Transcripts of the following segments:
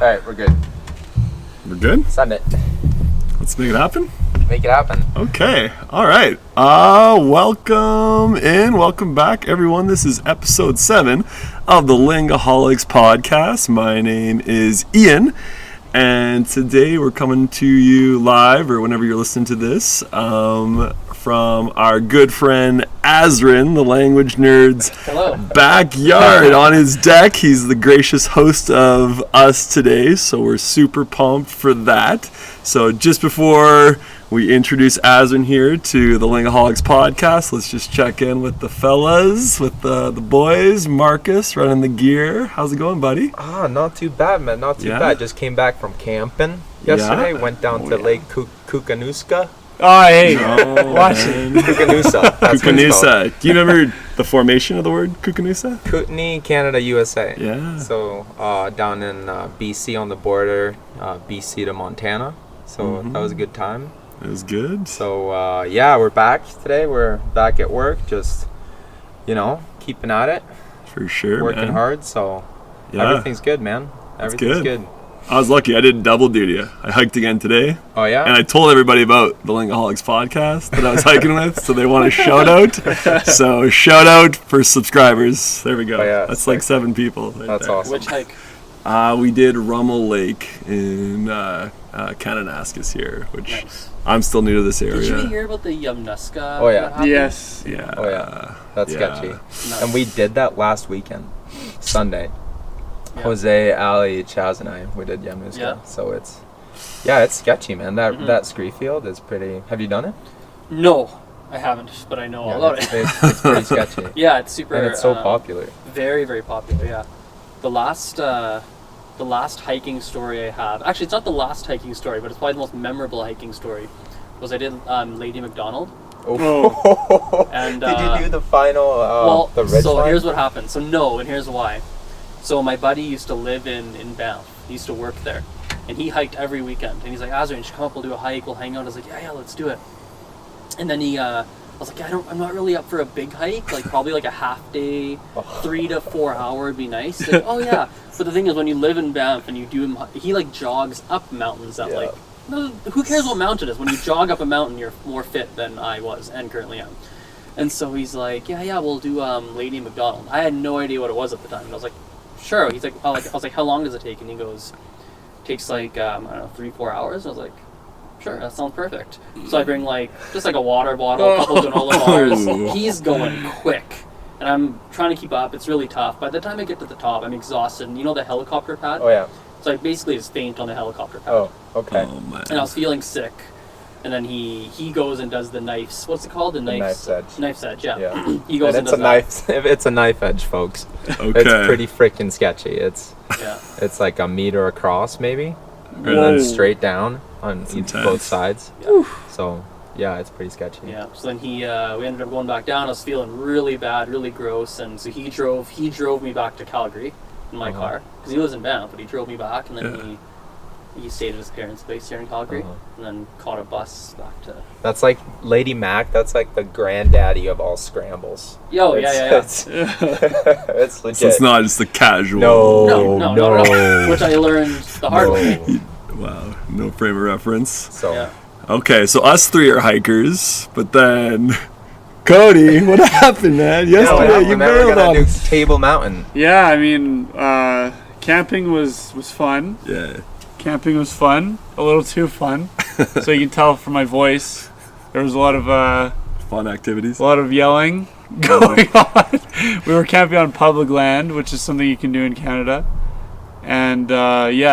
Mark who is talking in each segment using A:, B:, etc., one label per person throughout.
A: Alright, we're good.
B: We're good?
A: Send it.
B: Let's make it happen?
A: Make it happen.
B: Okay. All right. Welcome back, everyone. This is episode 7 of the Linguaholics podcast. My name is Ian, and today we're coming to you live, or whenever you're listening to this, from our good friend Azren, the Language Nerd's backyard on his deck. He's the gracious host of us today, so we're super pumped for that. So just before we introduce Azren here to the Linguaholics podcast, let's just check in with the fellas, with the boys. Marcus running the gear. How's it going, buddy?
A: Not too bad, man. Not too bad. Just came back from camping yesterday. Went down to Lake Koocanuska.
C: Oh, hey.
B: Watch
C: it.
A: Koocanusa.
B: Koocanusa. Do you remember the formation of the word Koocanusa?
A: Kootenay, Canada, USA.
B: Yeah.
A: So down in BC on the border, BC to Montana. So that was a good time.
B: It was good.
A: So we're back today. We're back at work, just keeping at it.
B: For sure,
A: working
B: man.
A: hard. So everything's good, man. Everything's good.
B: I was lucky. I did double duty. I hiked again today.
A: Oh, yeah?
B: And I told everybody about the Linguaholics podcast that I was hiking with, so they want a shout out. So shout out for subscribers. There we go.
A: Oh, yeah.
B: That's like 7 people.
A: That's
B: there.
A: awesome.
C: Which hike?
B: We did Rummel Lake in Kananaskis here, which
C: Nice.
B: I'm still new to this area.
C: Did you hear about the Yamnuska?
A: Oh, yeah.
C: that happened?
D: Yes.
B: Yeah.
A: Oh, yeah. That's sketchy.
C: Nice.
A: And we did that last weekend, Sunday.
C: Yeah.
A: Jose, Ali, Chaz, and I, we did Yamuska.
C: Yeah.
A: So it's sketchy, man. That scree field is pretty. Have you done it?
C: No, I haven't, but I know all about it.
A: It's pretty sketchy.
C: Yeah, it's super.
A: And it's so popular.
C: Very, very popular. Yeah. The last hiking story I have. Actually, it's not the last hiking story, but it's probably the most memorable hiking story. Was I did Lady McDonald.
A: Oh.
C: And
A: did you do the final? The ridge line?
C: Here's what happened. So no, and here's why. So my buddy used to live in Banff. He used to work there. And he hiked every weekend. And he's like, Azren, you should come up, we'll do a hike, we'll hang out. I was like, yeah, let's do it. And then I was like, I'm not really up for a big hike, like probably like a half day, 3 to 4 hour would be nice. Like, oh yeah. But the thing is, when you live in Banff and you do he like jogs up mountains that like, no, who cares what mountain it is? When you jog up a mountain, you're more fit than I was and currently am. And so he's like, yeah, we'll do Lady McDonald. I had no idea what it was at the time. And I was like, sure. He's like, I was like, how long does it take? And he goes, takes like, I don't know, 3-4 hours. I was like, sure, that sounds perfect. So I bring like, just like a water bottle, a couple granola bars. He's going quick. And I'm trying to keep up. It's really tough. By the time I get to the top, I'm exhausted. And you know the helicopter pad?
A: Oh, yeah.
C: So I basically just faint on the helicopter pad.
A: Oh, okay.
B: Oh, man.
C: And I was feeling sick. And then he goes and does the knives. What's it called? The knife's
A: knife's edge.
C: Knife's edge, yeah.
A: Yeah.
C: He goes
A: and
C: and does that.
A: It's a knife edge, folks.
B: Okay.
A: It's pretty freaking sketchy. It's like a meter across, maybe, and then straight down on both sides.
C: Yeah.
A: So it's pretty sketchy.
C: Yeah. So then we ended up going back down. I was feeling really bad, really gross, and so he drove me back to Calgary in my car because he lives in Banff, but he drove me back, and then he stayed at his parents' place here in Calgary, and then caught a bus back to.
A: That's like Lady Mac. That's like the granddaddy of all scrambles.
C: Yeah.
A: It's legit.
B: So it's not just a casual.
C: No. Which I learned the hard way.
B: Wow, no frame of reference.
A: So.
C: Yeah.
B: Okay, so us 3 are hikers, but then Cody, what happened, man? Yesterday you bailed on
A: do Table Mountain.
D: Yeah, I mean, camping was fun.
B: Yeah.
D: Camping was fun. A little too fun. So you can tell from my voice, there was a lot of
B: Fun activities.
D: a lot of yelling going on. We were camping on public land, which is something you can do in Canada. And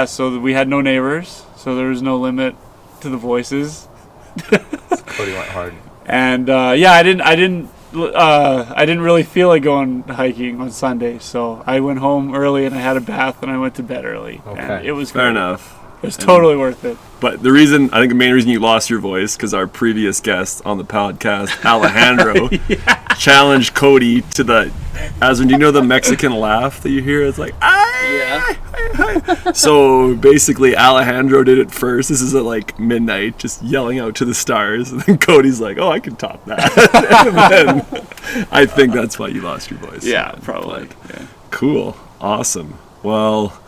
D: so we had no neighbors, so there was no limit to the voices.
A: Cody went hard.
D: And I didn't really feel like going hiking on Sunday, so I went home early and I had a bath and I went to bed early.
A: Okay.
D: And it was
B: Fair
D: great.
B: enough.
D: It was totally worth it.
B: But the main reason you lost your voice, because our previous guest on the podcast, Alejandro, challenged Cody to the, Azren, do you know the Mexican laugh that you hear? It's like,
C: Yeah.
B: So basically Alejandro did it first. This is at like midnight, just yelling out to the stars. And then Cody's like, oh, I can top that. And then I think that's why you lost your voice.
D: Yeah, probably. Yeah.
B: Cool. Awesome. Well,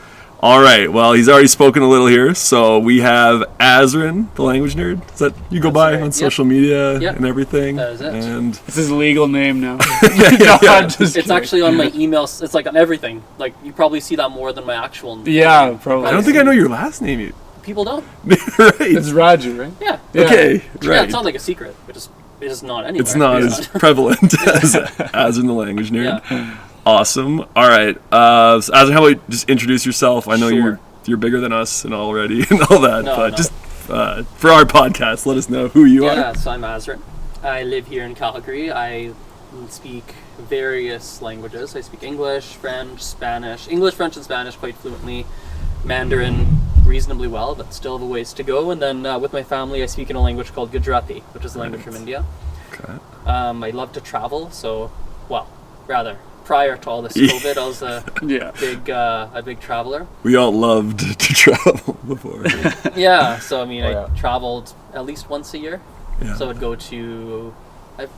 B: All right. Well, he's already spoken a little here. So we have Azren the Language Nerd. Is that you go by on social media and everything?
C: That is it.
B: And
D: It's his legal name now.
C: It's actually on my emails. It's like on everything. Like you probably see that more than my actual name.
D: Yeah, probably.
B: I don't think I know your last name yet.
C: People don't.
B: Right.
D: It's Roger, right?
C: Yeah.
B: Okay.
C: Yeah,
B: Right.
C: it's not like a secret. It is not anywhere.
B: It's not as prevalent as Azren the Language Nerd.
C: Yeah.
B: Awesome. All right. So Azren, how about you just introduce yourself? I know
C: Sure.
B: you're bigger than us and already and all that,
C: No,
B: but
C: no.
B: just for our podcast, let us know who you
C: Yeah,
B: are.
C: so I'm Azren. I live here in Calgary. I speak various languages. I speak English, French, Spanish. English, French, and Spanish quite fluently. Mandarin reasonably well, but still have a ways to go. And then with my family, I speak in a language called Gujarati, which is a language from India.
B: Okay.
C: I love to travel, so, prior to all this COVID, I was a big traveler.
B: We all loved to travel before.
C: Yeah, so I mean,
A: Oh, yeah.
C: I traveled at least once a year.
B: Yeah.
C: So I'd go to,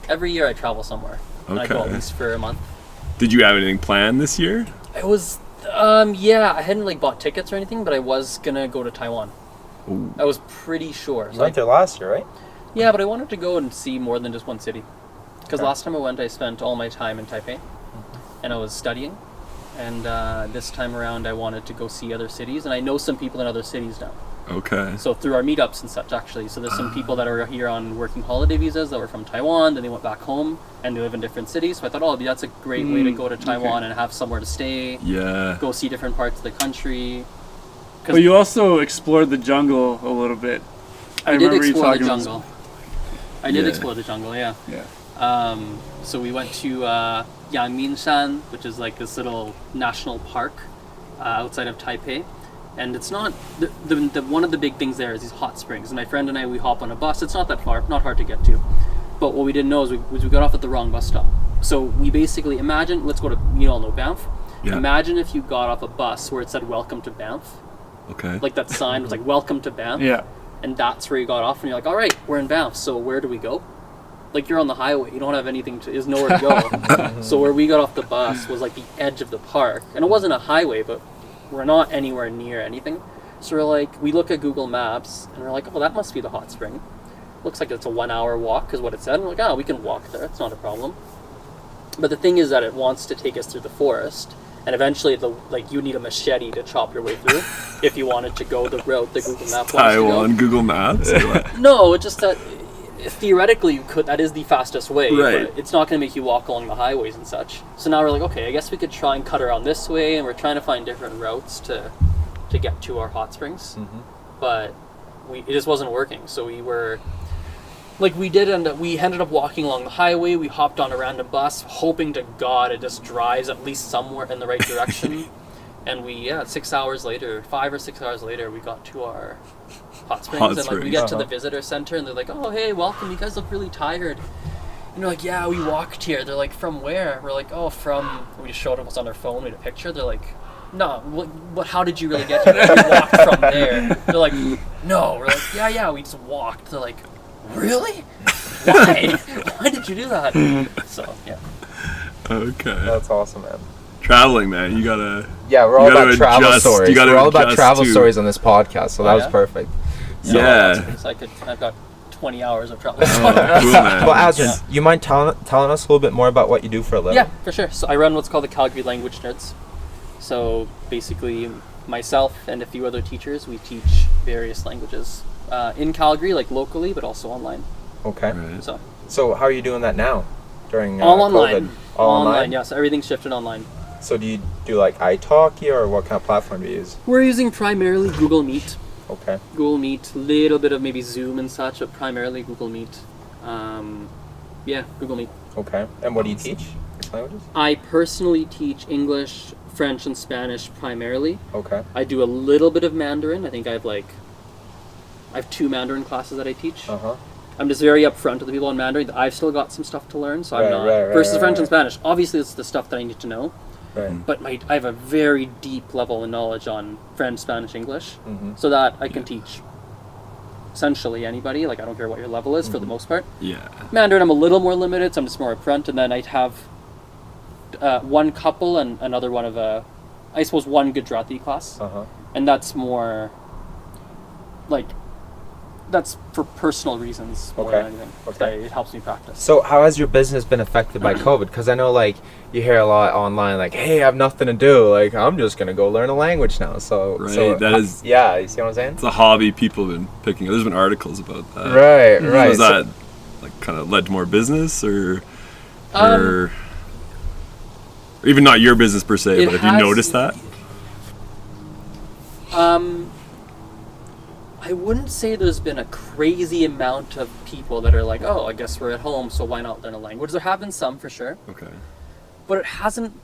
C: every year I travel somewhere. And I'd go at
B: Okay.
C: least for a month.
B: Did you have anything planned this year?
C: It was, I hadn't like bought tickets or anything, but I was gonna go to Taiwan.
B: Ooh.
C: I was pretty sure.
A: You
C: So
A: went there last year, right?
C: yeah, but I wanted to go and see more than just one city. Because last time I went, I spent all my time in Taipei, and I was studying. And this time around, I wanted to go see other cities, and I know some people in other cities now.
B: Okay.
C: So through our meetups and such, actually. So there's some people that are here on working holiday visas that were from Taiwan, then they went back home, and they live in different cities. So I thought, that's a great way to go to Taiwan and have somewhere to stay,
B: Yeah.
C: go see different parts of the country.
D: But you also explored the jungle a little bit.
C: I did
D: remember you
C: explore the
D: talking about-
C: jungle. I did
B: Yeah.
C: explore the jungle, yeah.
D: Yeah.
C: So we went to Yangmingshan, which is like this little national park outside of Taipei. And it's not, the one of the big things there is these hot springs. And my friend and I, we hop on a bus. It's not that far, not hard to get to. But what we didn't know is we got off at the wrong bus stop. So we basically, imagine, let's go to, you all know Banff.
B: Yeah.
C: Imagine if you got off a bus where it said, "Welcome to Banff."
B: Okay.
C: Like that sign was like, "Welcome to Banff."
D: Yeah.
C: And that's where you got off, and you're like, all right, we're in Banff, so where do we go? Like, you're on the highway, you don't have anything there's nowhere to go. So where we got off the bus was like the edge of the park, and it wasn't a highway, but we're not anywhere near anything. So we're like, we look at Google Maps, and we're like, oh, that must be the hot spring. Looks like it's a 1 hour walk, is what it said. And we're like, we can walk there, it's not a problem. But the thing is that it wants to take us through the forest, and eventually, you need a machete to chop your way through if you wanted to go the route that Google Maps wants
B: Taiwan
C: to go.
B: Google Maps.
C: No, it's just that theoretically you could. That is the fastest way.
B: Right.
C: But it's not going to make you walk along the highways and such. So now we're like, okay, I guess we could try and cut around this way, and we're trying to find different routes to get to our hot springs. But it just wasn't working. So we were. We ended up walking along the highway. We hopped on a random bus, hoping to God it just drives at least somewhere in the right direction. And 6 hours later, 5 or 6 hours later, we got to our hot springs. And we get to the visitor center, and they're like, "Oh, hey, welcome. You guys look really tired." And we're like, "Yeah, we walked here." They're like, "From where?" We're like, "Oh, from." We just showed them what's on their phone. We had a picture. They're like, "No, what? How did you really get here?" We walked from there. They're like, "No." We're like, "Yeah, we just walked." They're like, "Really? Why? Why did you do that?" So, yeah.
B: Okay.
A: That's awesome, man.
B: Traveling, man. You gotta.
A: Yeah, we're all
B: You gotta
A: about travel
B: adjust-
A: stories.
B: you gotta
A: We're all about
B: adjust
A: travel
B: to-
A: stories on this podcast, so that was
C: yeah?
A: perfect.
B: Yeah.
C: So I've got 20 hours of travel.
B: Cool, man.
A: Well, Azren, you mind telling us a little bit more about what you do for a living?
C: Yeah, for sure. So I run what's called the Calgary Language Nerds. So basically, myself and a few other teachers, we teach various languages in Calgary, like locally, but also online.
A: Okay.
B: Right.
C: So
A: how are you doing that now? During
C: all
A: COVID?
C: online.
A: All
C: online.
A: online?
C: Yeah, so everything's shifted online.
A: So do you do like iTalki, or what kind of platform do you use?
C: We're using primarily Google Meet.
A: Okay.
C: Google Meet, little bit of maybe Zoom and such, but primarily Google Meet. Google Meet.
A: Okay. And what do you teach? Which languages?
C: I personally teach English, French, and Spanish primarily.
A: Okay.
C: I do a little bit of Mandarin. I think I have 2 Mandarin classes that I teach.
A: Uh-huh.
C: I'm just very upfront with the people on Mandarin that I've still got some stuff to learn, so I'm
A: Right,
C: not.
A: right,
C: versus
A: right,
C: French
A: right.
C: and Spanish, obviously it's the stuff that I need to know,
A: Right.
C: but I have a very deep level of knowledge on French, Spanish, English,
A: Mm-hmm.
C: so that I can teach essentially anybody. Like, I don't care what your level is for the most part.
B: Yeah.
C: Mandarin, I'm a little more limited, so I'm just more upfront, and then I'd have one couple and another one of I suppose, one Gujarati class, and that's more like that's for personal reasons more than anything.
A: Okay.
C: It helps me practice.
A: So how has your business been affected by COVID? Because I know like you hear a lot online like, hey, I have nothing to do. Like I'm just gonna go learn a language now. So
B: that is
A: yeah. You see what I'm saying?
B: It's a hobby people have been picking up. There's been articles about that.
A: Right.
B: Was that like kind of led to more business or even not your business per se, but have you noticed that?
C: I wouldn't say there's been a crazy amount of people that are like, oh, I guess we're at home, so why not learn a language? There have been some for sure.
B: Okay.
C: But it hasn't,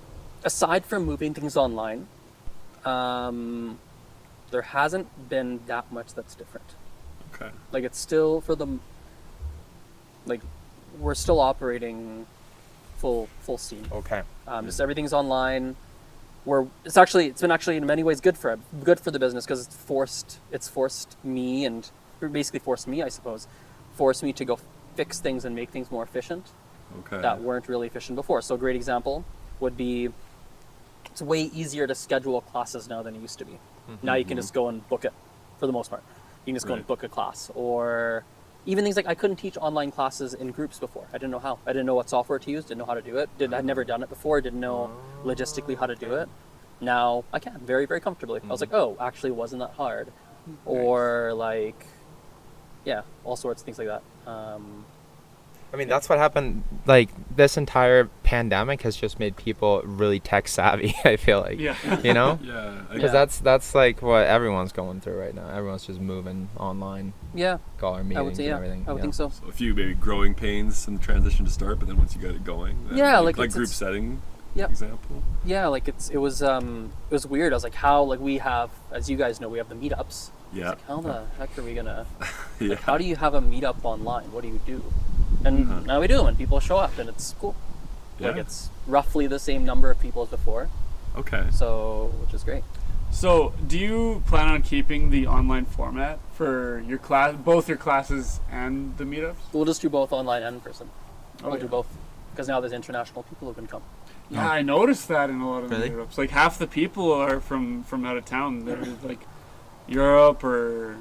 C: aside from moving things online, there hasn't been that much that's different.
B: Okay.
C: Like it's still we're still operating full steam.
A: Okay.
C: Just everything's online. It's been actually in many ways good for the business because it's forced me, I suppose, forced me to go fix things and make things more efficient.
B: Okay.
C: That weren't really efficient before. So a great example would be it's way easier to schedule classes now than it used to be. Now you can just go and book it for the most part. You can just go and book a class, or even things like I couldn't teach online classes in groups before. I didn't know how. I didn't know what software to use, didn't know how to do it. I'd never done it before, didn't know logistically how to do it. Now I can very, very comfortably. I was like, oh, actually it wasn't that hard. Or like, yeah, all sorts of things like that.
A: I mean, that's what happened. Like this entire pandemic has just made people really tech savvy. I feel like, you know, because that's like what everyone's going through right now. Everyone's just moving online.
C: Yeah,
A: call our meetings
C: I would say,
A: and everything.
C: I would think so.
B: So a few maybe growing pains in the transition to start, but then once you got it going, like group setting. Example. Yeah,
C: like it was weird. I was like, how we have, as you guys know, we have the meetups.
B: Yeah.
C: Like, how the heck are we gonna? Like, how do you have a meetup online? What do you do? And now we do them, and people show up, and it's cool.
B: Yeah.
C: Like it's roughly the same number of people as before.
B: Okay.
C: So, which is great.
D: So, do you plan on keeping the online format for your class, both your classes and the meetups?
C: We'll just do both online and in person. We'll do both because now there's international people who can come.
D: Yeah, I noticed that in a lot of the meetups. Like half the people are from out of town. They're like Europe or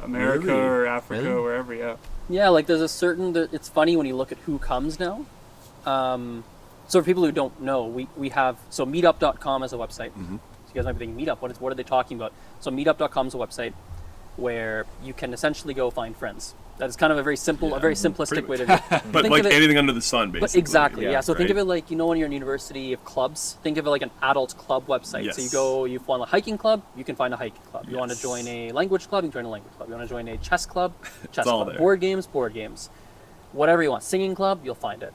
D: America or Africa, wherever. Yeah.
C: Yeah, like there's a certain. It's funny when you look at who comes now. So for people who don't know, we have meetup.com as a website. So you guys might be thinking, Meetup, what are they talking about? So meetup.com is a website where you can essentially go find friends. That is kind of a very simple, a very simplistic way to do it.
B: But like anything under the sun, basically.
C: But exactly, yeah. So think of it like, when you're in university, you have clubs. Think of it like an adult club website.
B: Yes.
C: So you want a hiking club, you can find a hiking club. You want to join a language club, you can join a language club. You want to join a chess club, chess club.
B: There.
C: Board games. Whatever you want. Singing club, you'll find it.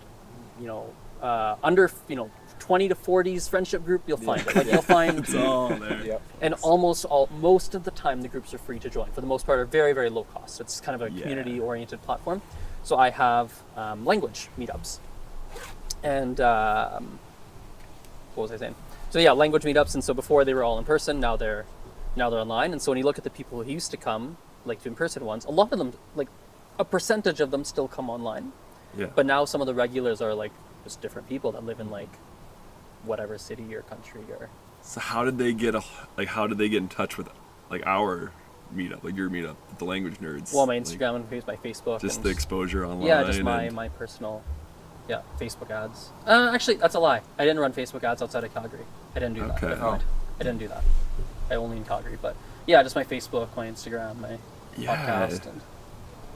C: Under 20 to 40s friendship group, you'll find it. Like you'll find
B: it's all there.
C: And most of the time the groups are free to join. For the most part, are very, very low cost. It's kind of a community oriented platform. So I have language meetups. And what was I saying? So yeah, language meetups. And so before they were all in person, now they're online. And so when you look at the people who used to come, like to in-person ones, a lot of them, like a percentage of them still come online.
B: Yeah.
C: But now some of the regulars are like just different people that live in like whatever city or country or.
B: So how did they get in touch with like our meetup, like your meetup, the Language Nerds?
C: Well, my Instagram and my Facebook.
B: Just the exposure online.
C: Yeah, just my personal, Facebook ads. Actually, that's a lie. I didn't run Facebook ads outside of Calgary. I didn't do that. I didn't do that. I only in Calgary, but yeah, just my Facebook, my Instagram, my podcast.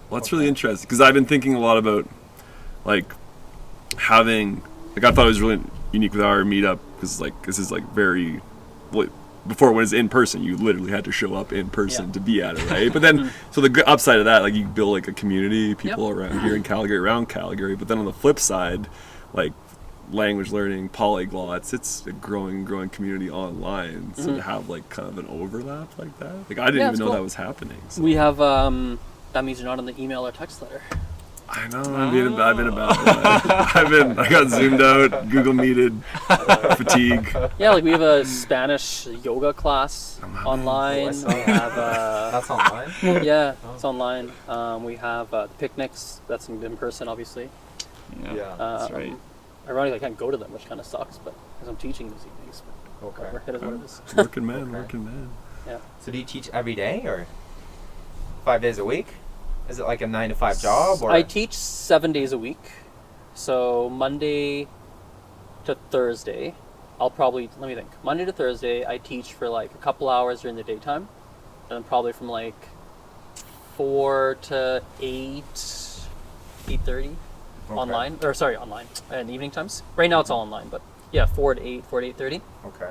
B: Well, that's really interesting because I've been thinking a lot about like having, like I thought it was really unique with our meetup because like this is like very, before when it's in person you literally had to show up in person to be at it, right? But then so the upside of that, like you build like a community, people around here in Calgary, around Calgary. But then on the flip side, like language learning, polyglots, it's a growing community online. So to have like kind of an overlap like that, like I didn't even know that was happening. So.
C: We have that means you're not on the email or text letter.
B: I know. I've been about that. I got zoomed out, Google Meeted, fatigue.
C: Yeah, like we have a Spanish yoga class online. We have
A: that's online.
C: Yeah, it's online. We have the picnics. That's in person, obviously.
D: Yeah, that's right.
C: Ironically, I can't go to them, which kind of sucks, but because I'm teaching these evenings.
A: Okay.
C: Whatever, it is what it is.
B: Working man,
A: Okay.
B: working man.
C: Yeah.
A: So do you teach every day or 5 days a week? Is it like a 9 to 5 job? Or
C: I teach 7 days a week. So Monday to Thursday, let me think. Monday to Thursday, I teach for like a couple hours during the daytime. And then probably from like 4 to 8, 8:30 online. Online. And evening times. Right now it's all online, but yeah, 4 to 8, 4 to 8:30.
A: Okay.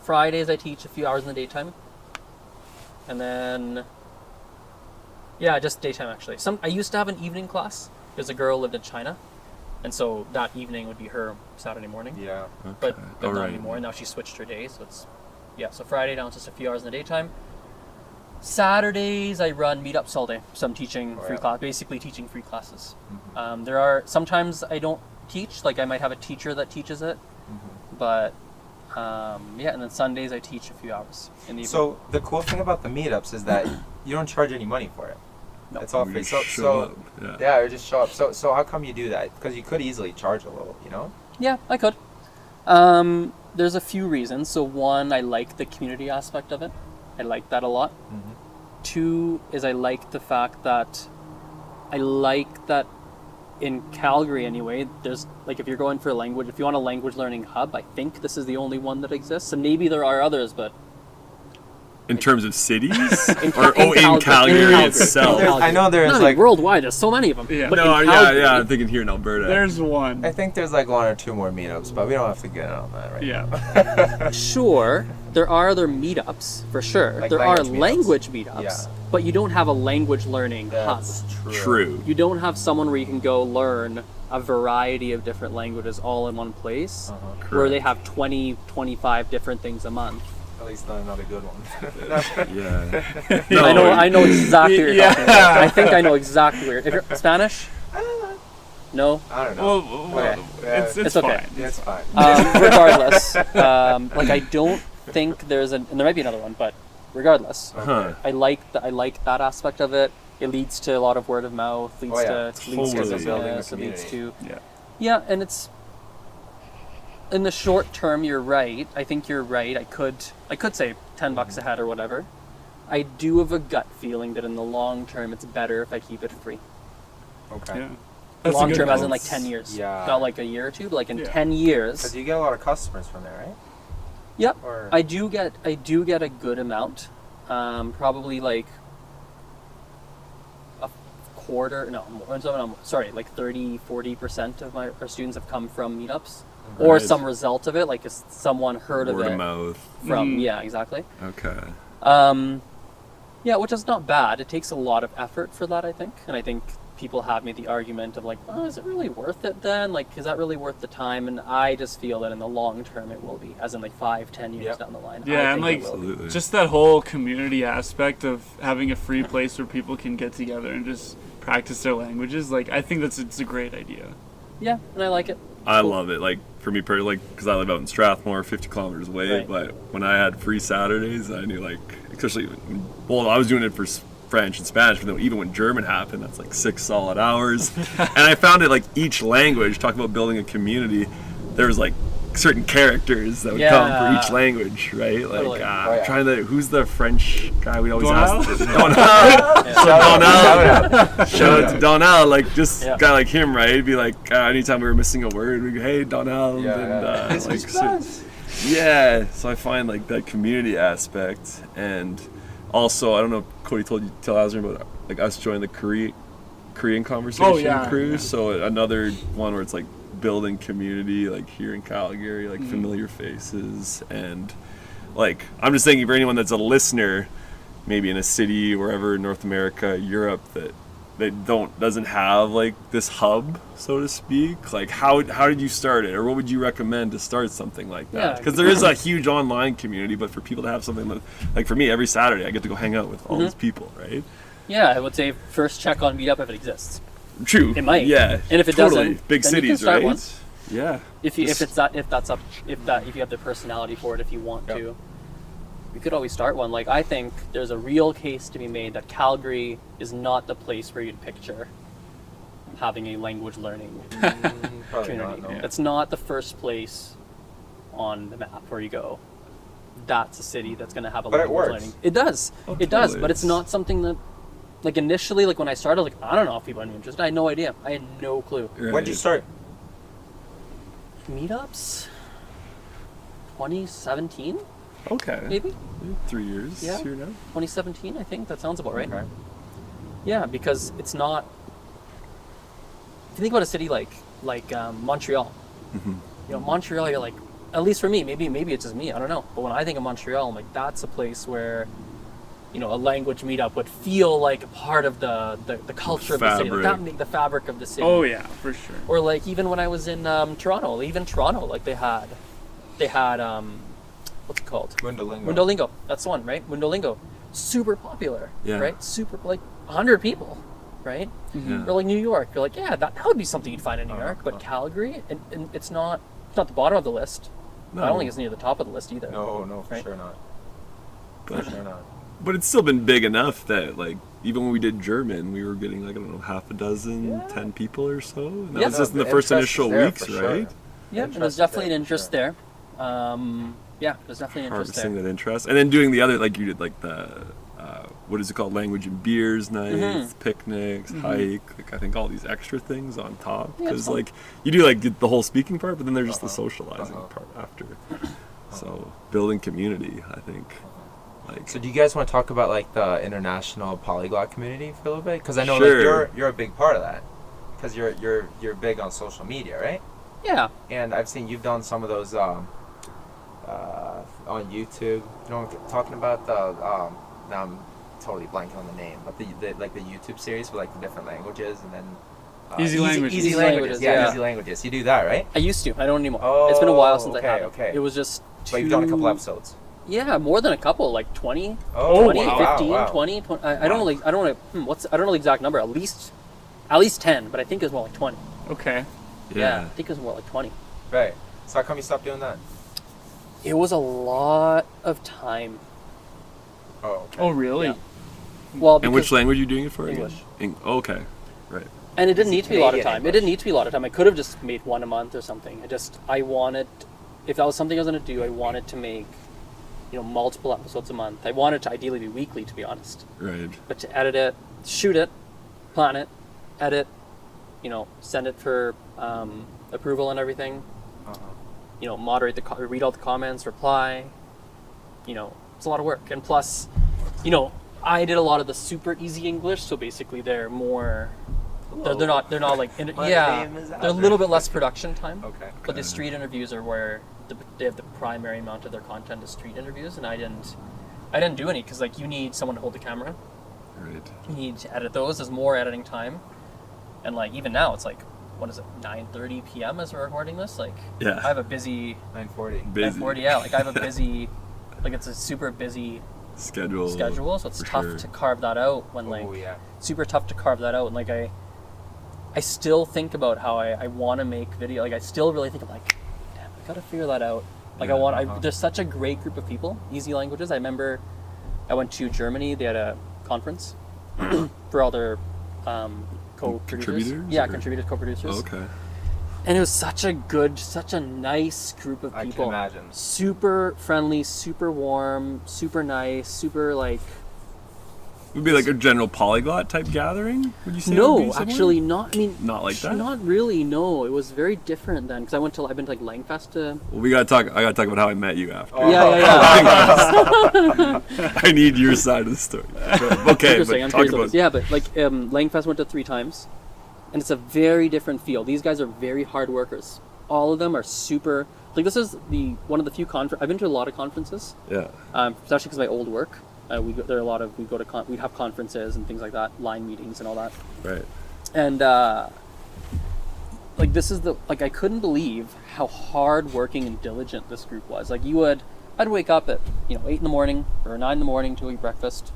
C: Fridays I teach a few hours in the daytime. And then yeah, just daytime actually. I used to have an evening class. There's a girl who lived in China. And so that evening would be her Saturday morning.
A: Yeah.
C: But not
B: Alright.
C: anymore. Now she switched her day, so it's so Friday now it's just a few hours in the daytime. Saturdays I run meetups all day. So I'm teaching basically teaching free classes.
A: Mm-hmm.
C: There are sometimes I don't teach, like I might have a teacher that teaches it.
A: Mm-hmm.
C: But and then Sundays I teach a few hours in the evening.
A: So the cool thing about the meetups is that you don't charge any money for it.
C: No.
A: It's all
B: You
A: free.
B: just
A: So
B: show up,
A: yeah, you just show up. So how come you do that? Because you could easily charge a little, you know?
C: Yeah, I could. There's a few reasons. So one, I like the community aspect of it. I like that a lot.
A: Mm-hmm.
C: Two is I like the fact that in Calgary anyway, there's like if you're going for a language, if you want a language learning hub, I think this is the only one that exists. And maybe there are others, but
B: In terms of cities?
C: in
B: Calgary
C: Calgary.
B: itself?
A: I know there's
C: Not
A: like
C: worldwide. There's so many of them.
D: Yeah.
C: But
B: No,
C: in Calgary,
B: I'm thinking here in Alberta.
D: There's one.
A: I think there's like 1 or 2 more meetups, but we don't have to get on that right now.
D: Yeah.
C: Sure, there are other meetups for sure.
A: Like
C: there are
A: language meetups.
C: language meetups,
A: Yeah.
C: but you don't have a language learning
A: That's
C: hub.
B: True.
C: You don't have someone where you can go learn a variety of different languages all in one place, where they have 20, 25 different things a month.
A: At least not another good one.
B: Yeah.
C: I know exactly what you're talking about. I think I know exactly where. If you're Spanish? No?
A: I don't know.
D: Well,
C: Okay.
D: it's
C: okay.
D: fine.
A: Yeah, it's fine.
C: Regardless, like I don't think there's and there might be another one, but regardless,
B: Huh.
C: I like that aspect of it. It leads to a lot of word of mouth, leads to
B: Totally.
C: business,
A: Building a
C: it leads to
D: Yeah.
C: and it's in the short term. You're right. I think you're right. I could say $10 a head or whatever. I do have a gut feeling that in the long term, it's better if I keep it free.
A: Okay.
D: Yeah. That's a
C: Long
D: good
C: term, as in
D: balance.
C: like 10 years.
A: Yeah.
C: Not like a year or two, but like in
D: Yeah.
C: 10 years.
A: Because you get a lot of customers from there, right?
C: Yep.
A: Or
C: I do get a good amount. Probably like a quarter, like 30-40% of our students have come from meetups or
B: Right.
C: some result of it, like someone heard
B: Word
C: of
B: of
C: it
B: mouth.
C: from,
D: Mhm.
C: yeah, exactly.
B: Okay.
C: Yeah, which is not bad. It takes a lot of effort for that, I think. And I think people have made the argument of like, oh, is it really worth it then? Like, is that really worth the time? And I just feel that in the long term it will be, as in like 5-10 years
A: Yep.
C: down the line.
D: Yeah,
C: I
D: and
C: think it
D: like
C: will be.
B: Absolutely.
D: just that whole community aspect of having a free place where people can get together and just practice their languages. Like, I think it's a great idea.
C: Yeah, and I like it.
B: I
C: Cool.
B: love it. Like, for me, like, because I live out in Strathmore, 50 kilometers away.
C: Right.
B: But when I had free Saturdays, I knew, like, especially, well, I was doing it for French and Spanish, but then even when German happened, that's like 6 solid hours. And I found it like each language, talk about building a community, there was like certain characters that would come for
C: Yeah.
B: each language, right? Like,
C: Totally.
A: yeah.
B: trying to, who's the French guy we always
D: Donald?
B: ask? Donald. So Donald. Shout out to Donald, like just
C: Yeah.
B: guy like him, right? It'd be like anytime we were missing a word, we'd go, hey Donald,
A: Yeah,
B: and
A: yeah.
B: like so I find like that community aspect, and also I don't know if Cody tell Azren about like us joining the Korean conversation crew.
D: Yeah.
B: So another one where it's like building community, like here in Calgary, like familiar faces, and like I'm just thinking for anyone that's a listener, maybe in a city wherever, North America, Europe, that doesn't have like this hub, so to speak. Like how did you start it, or what would you recommend to start something like that?
C: Yeah.
B: Because there is a huge online community, but for people to have something that, like for me, every Saturday I get to go hang out with all these people, right?
C: Yeah, I would say first check on Meetup if it exists.
B: True.
C: It might.
B: Yeah.
C: And if it
B: totally.
C: doesn't,
B: Big
C: then you can
B: cities,
C: start
B: right?
C: one.
B: Yeah.
C: If you have the personality for it, if you want
A: Yep.
C: to, we could always start one. Like I think there's a real case to be made that Calgary is not the place where you'd picture having a language learning
A: Probably
C: community.
A: not, no.
C: It's not the first place on the map where you go, that's a city that's going to have a
A: But it
C: language
A: works.
C: learning. It does.
B: Oh,
C: It does,
B: totally.
C: but it's not something that, like, initially, like, when I started, like, I don't know if people are interested. I had no idea. I had no clue.
A: When'd you start?
C: Meetups? 2017,
B: Okay.
C: maybe?
B: 3 years
C: Yeah.
B: here now.
C: 2017, I think. That sounds about right.
A: Okay.
C: Yeah, because it's not... If you think about a city like Montreal,
B: Mhm.
C: you know, Montreal, you're like, at least for me, maybe it's just me, I don't know. But when I think of Montreal, I'm like, that's a place where, you know, a language meetup would feel like a part of the culture of the city. Like, that make the fabric of the city.
D: Oh yeah, for sure.
C: Or like even when I was in Toronto, like they had what's it called?
A: Mundolingo.
C: Mundolingo. That's the one, right? Mundolingo. Super popular,
B: Yeah.
C: right? Super, like 100 people, right?
B: Yeah.
C: Or like New York. You're like, yeah, that would be something you'd find in New York. But Calgary, and it's not the bottom of the list. I don't think it's near the top of the list either.
A: No, for
C: Right?
A: sure not.
B: But,
A: For sure not.
B: but it's still been big enough that, like, even when we did German, we were getting, like, I don't know, half a dozen,
C: Yeah.
B: 10 people or so. And that
C: Yeah.
B: was just in the
A: The
B: first
A: interest is
B: initial
A: there
B: weeks,
A: for sure.
B: right?
C: Yeah, and there's definitely an interest there. Yeah, there's definitely an interest
B: Harvesting
C: there.
B: that interest. And then doing the other, like you did, like the, what is it called? Language and beers nights,
C: Mhm.
B: picnics, hike. Like, I think all these extra things on top.
C: Yeah,
B: Because,
C: fun.
B: like, you do, like, get the whole speaking part, but then there's just the socializing part after. So, building community, I think. Like,
A: So do you guys want to talk about like the international polyglot community for a little bit? Because I know
B: Sure.
A: like you're a big part of that. Because you're big on social media, right?
C: Yeah.
A: And I've seen you've done some of those on YouTube. You know what I'm talking about? Now I'm totally blanking on the name, but the like the YouTube series with like the different languages and then
D: Easy Languages.
A: Easy
C: Easy
A: languages.
C: Languages,
A: Yeah,
C: yeah.
A: Easy Languages. You do that, right?
C: I used to. I don't anymore. It's been a while since I had it.
A: okay.
C: It was just
A: But you've done a couple
C: two-
A: episodes.
C: Yeah, more than a couple, like 20,
A: Oh,
C: 20,
A: wow,
C: 15,
A: wow.
C: 20, 20. I don't know, like, I don't know, I don't know the exact number. At least 10, but I think it was more like 20.
D: Okay.
C: Yeah, I think it was more like 20.
A: Right. So how come you stopped doing that?
C: It was a lot of time.
A: Oh, okay.
D: Oh really?
C: Yeah. Well,
B: and which
C: because-
B: language are you doing it for?
C: English.
B: Okay. Right.
C: And it didn't need to be a lot of
A: Canadian
C: time. It
A: English.
C: didn't need to be a lot of time. I could have just made one a month or something. I wanted, if that was something I was going to do, I wanted to make, you know, multiple episodes a month. I wanted to ideally be weekly, to be honest.
B: Right.
C: But to edit it, shoot it, plan it, edit, you know, send it for approval and everything,
A: Uh-huh.
C: you know, moderate read all the comments, reply, you know, it's a lot of work. And plus, you know, I did a lot of the super easy English, so basically they're more, they're not like,
A: My
C: yeah,
A: name is
C: they're a little
A: Azren.
C: bit less production time.
A: Okay.
C: But the street interviews are where they have the primary amount of their content is street interviews, and I didn't do any because like you need someone to hold the camera.
B: Right.
C: You need to edit those. There's more editing time, and like even now it's like what is it 9:30 p.m. as we're recording this. Like
B: Yeah.
C: I have a busy
A: 9:40.
B: Busy
C: 9:40. Yeah, like I have a busy, like it's a super busy
B: schedule.
C: so it's
B: for
C: tough
B: sure.
C: to carve that out when like
A: Oh yeah.
C: super tough to carve that out, and like I still think about how I want to make video. Like I still really think of like, damn, I gotta figure that out. Like
B: Yeah,
C: there's such a great group of people. Easy Languages. I remember I went to Germany. They had a conference for all their co-producers.
B: Contributors,
C: Yeah,
B: or-
C: contributors, co-producers.
B: Oh, okay.
C: And it was such a nice group of
A: I
C: people.
A: can imagine.
C: Super friendly, super warm, super nice, super like.
B: It would be like a general polyglot type gathering. Would you say? it would
C: No,
B: be similar?
C: actually not. I mean,
B: Not like that?
C: Not really. No, it was very different then because I've been to like Langfest to.
B: Well, we gotta talk. I gotta talk about how I met you after.
A: Oh.
C: Yeah.
B: I need your side of the story. But, okay,
C: Interesting.
B: but
C: I'm
B: talk
C: curious about
B: about.
C: this. Yeah, but like Langfest went to 3 times, and it's a very different feel. These guys are very hard workers. All of them are super. Like this is one of the few I've been to a lot of conferences,
B: Yeah.
C: especially because of my old work. We have conferences and things like that, line meetings and all that.
B: Right.
C: And like this is I couldn't believe how hard working and diligent this group was. Like I'd wake up at 8 in the morning or 9 in the morning to eat breakfast,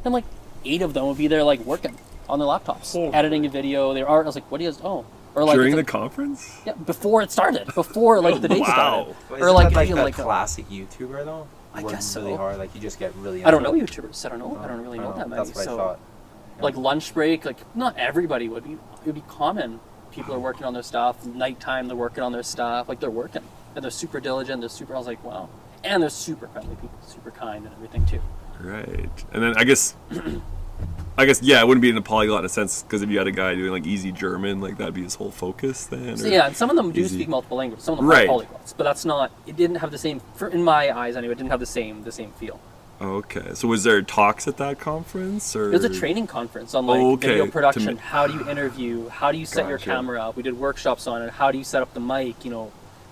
C: and like 8 of them would be there like working on their laptops, editing a video. I was like, what do you guys? Oh, or like
B: During the conference?
C: yeah, before it started, before like the day started,
A: But
C: or
A: isn't
C: like
A: that,
C: if you,
A: the
C: like
A: classic YouTuber though?
C: I
A: Works
C: guess so.
A: really hard. Like you just get really.
C: I don't know
A: into it.
C: YouTubers. I don't know. I don't really know that many.
A: That's what
C: so,
A: I thought.
C: like lunch break, like not everybody would be. It would be common. People are working on their stuff. Nighttime, they're working on their stuff. Like they're working. and they're super diligent. I was like, wow, and they're super friendly people, super kind and everything too.
B: Right, and then I guess yeah, it wouldn't be in a polyglot in a sense, because if you had a guy doing like easy German, like that'd be his whole focus then.
C: So, yeah, and some of them do speak multiple languages. Some of them are polyglots, but that's not. It didn't have the same. In my eyes, anyway, it didn't have the same feel.
B: Okay, so was there talks at that conference, or?
C: It was a training conference on like video production. How do you interview? How do you set your camera up? We did workshops on it. How do you set up the mic?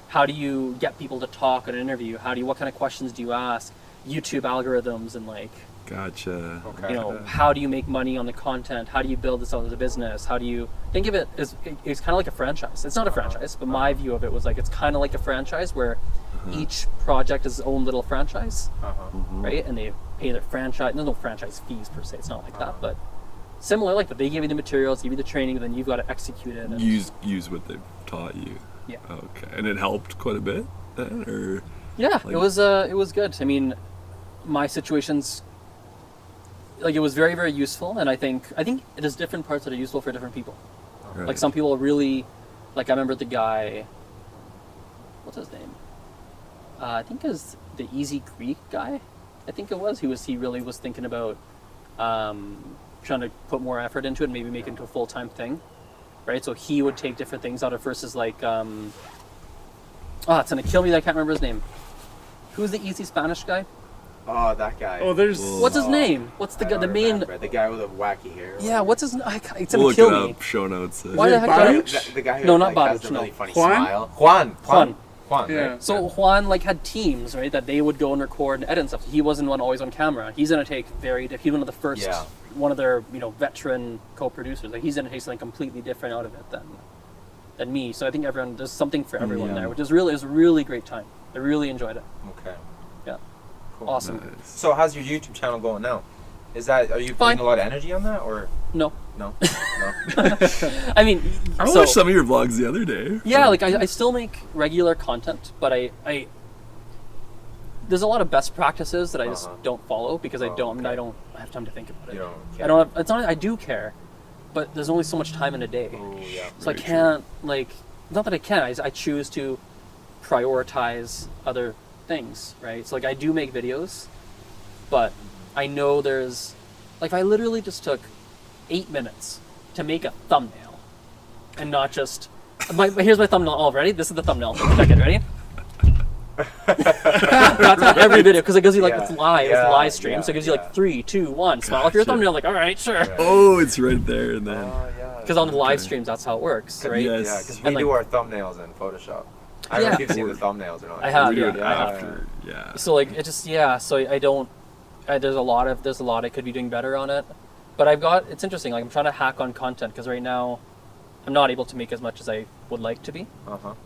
C: How do you get people to talk at an interview? What kind of questions do you ask? YouTube algorithms and like.
B: Gotcha.
C: Okay. How do you make money on the content? How do you build this out as a business? How do you think of it as it's kind of like a franchise? It's not a franchise, but my view of it was like it's kind of like a franchise where each project is its own little franchise, right? And they pay their franchise. There's no franchise fees per se. It's not like that, but similar like that. They give you the materials, give you the training, and then you've got to execute it. And
B: use what they've taught you.
C: Yeah.
B: Okay, and it helped quite a bit then, or?
C: Yeah, like, it was good. I mean, my situation's. Like it was very, very useful, and I think there's different parts that are useful for different people. Right. Like some people really, like I remember the guy, what's his name? I think it was the Easy Greek guy. I think it was. He really was thinking about trying to put more effort into it, and maybe make it into a full-time thing, right? So he would take different things out of versus like, it's gonna kill me that I can't remember his name. Who's the Easy Spanish guy?
A: Oh, that guy.
D: Oh, there's.
C: What's his name? What's the guy? The main.
A: The guy with the wacky hair.
C: Yeah, what's his? It's gonna kill me.
B: Up, show notes.
C: Why the heck?
A: The guy who
C: no, not
A: has the
C: Baruch,
A: really funny
D: Juan?
A: smile. Juan.
D: Yeah.
A: Right?
C: So Juan like had teams, right, that they would go and record and edit and stuff. He wasn't one always on camera. He's gonna take he's one of the first, one of their veteran co-producers. Like he's gonna take something completely different out of it than me. So I think there's something for everyone there, which is really, it was a really great time. I really enjoyed it.
A: Okay.
C: Yeah.
A: Cool.
C: Awesome.
B: Nice.
A: So how's your YouTube channel going now? Are you putting a lot of energy on that, or?
C: No.
A: I
C: mean,
B: I watched some of your vlogs the other day.
C: Yeah, like I still make regular content, but I there's a lot of best practices that I just don't follow because I don't have time to think about it.
A: You don't care.
C: I do care, but there's only so much time in a day.
A: Oh, yeah.
C: So I can't not that I can't. I choose to prioritize other things, right? So like I do make videos, but I know there's if I literally just took 8 minutes to make a thumbnail and not just here's my thumbnail already. This is the thumbnail. Check it. Ready? That's not every video because it gives you it's live stream, so it gives you 3, 2, 1. Smile off your thumbnail. Like, all right, sure.
B: Oh, it's right there, and then
C: because on the live streams that's how it works, right?
B: Yes.
A: Yeah, because we do our thumbnails in Photoshop. I don't know if you've seen the thumbnails or not.
C: I have.
B: After. Yeah.
C: So it just So I don't. There's a lot I could be doing better on it, but it's interesting. I'm trying to hack on content because right now I'm not able to make as much as I would like to be.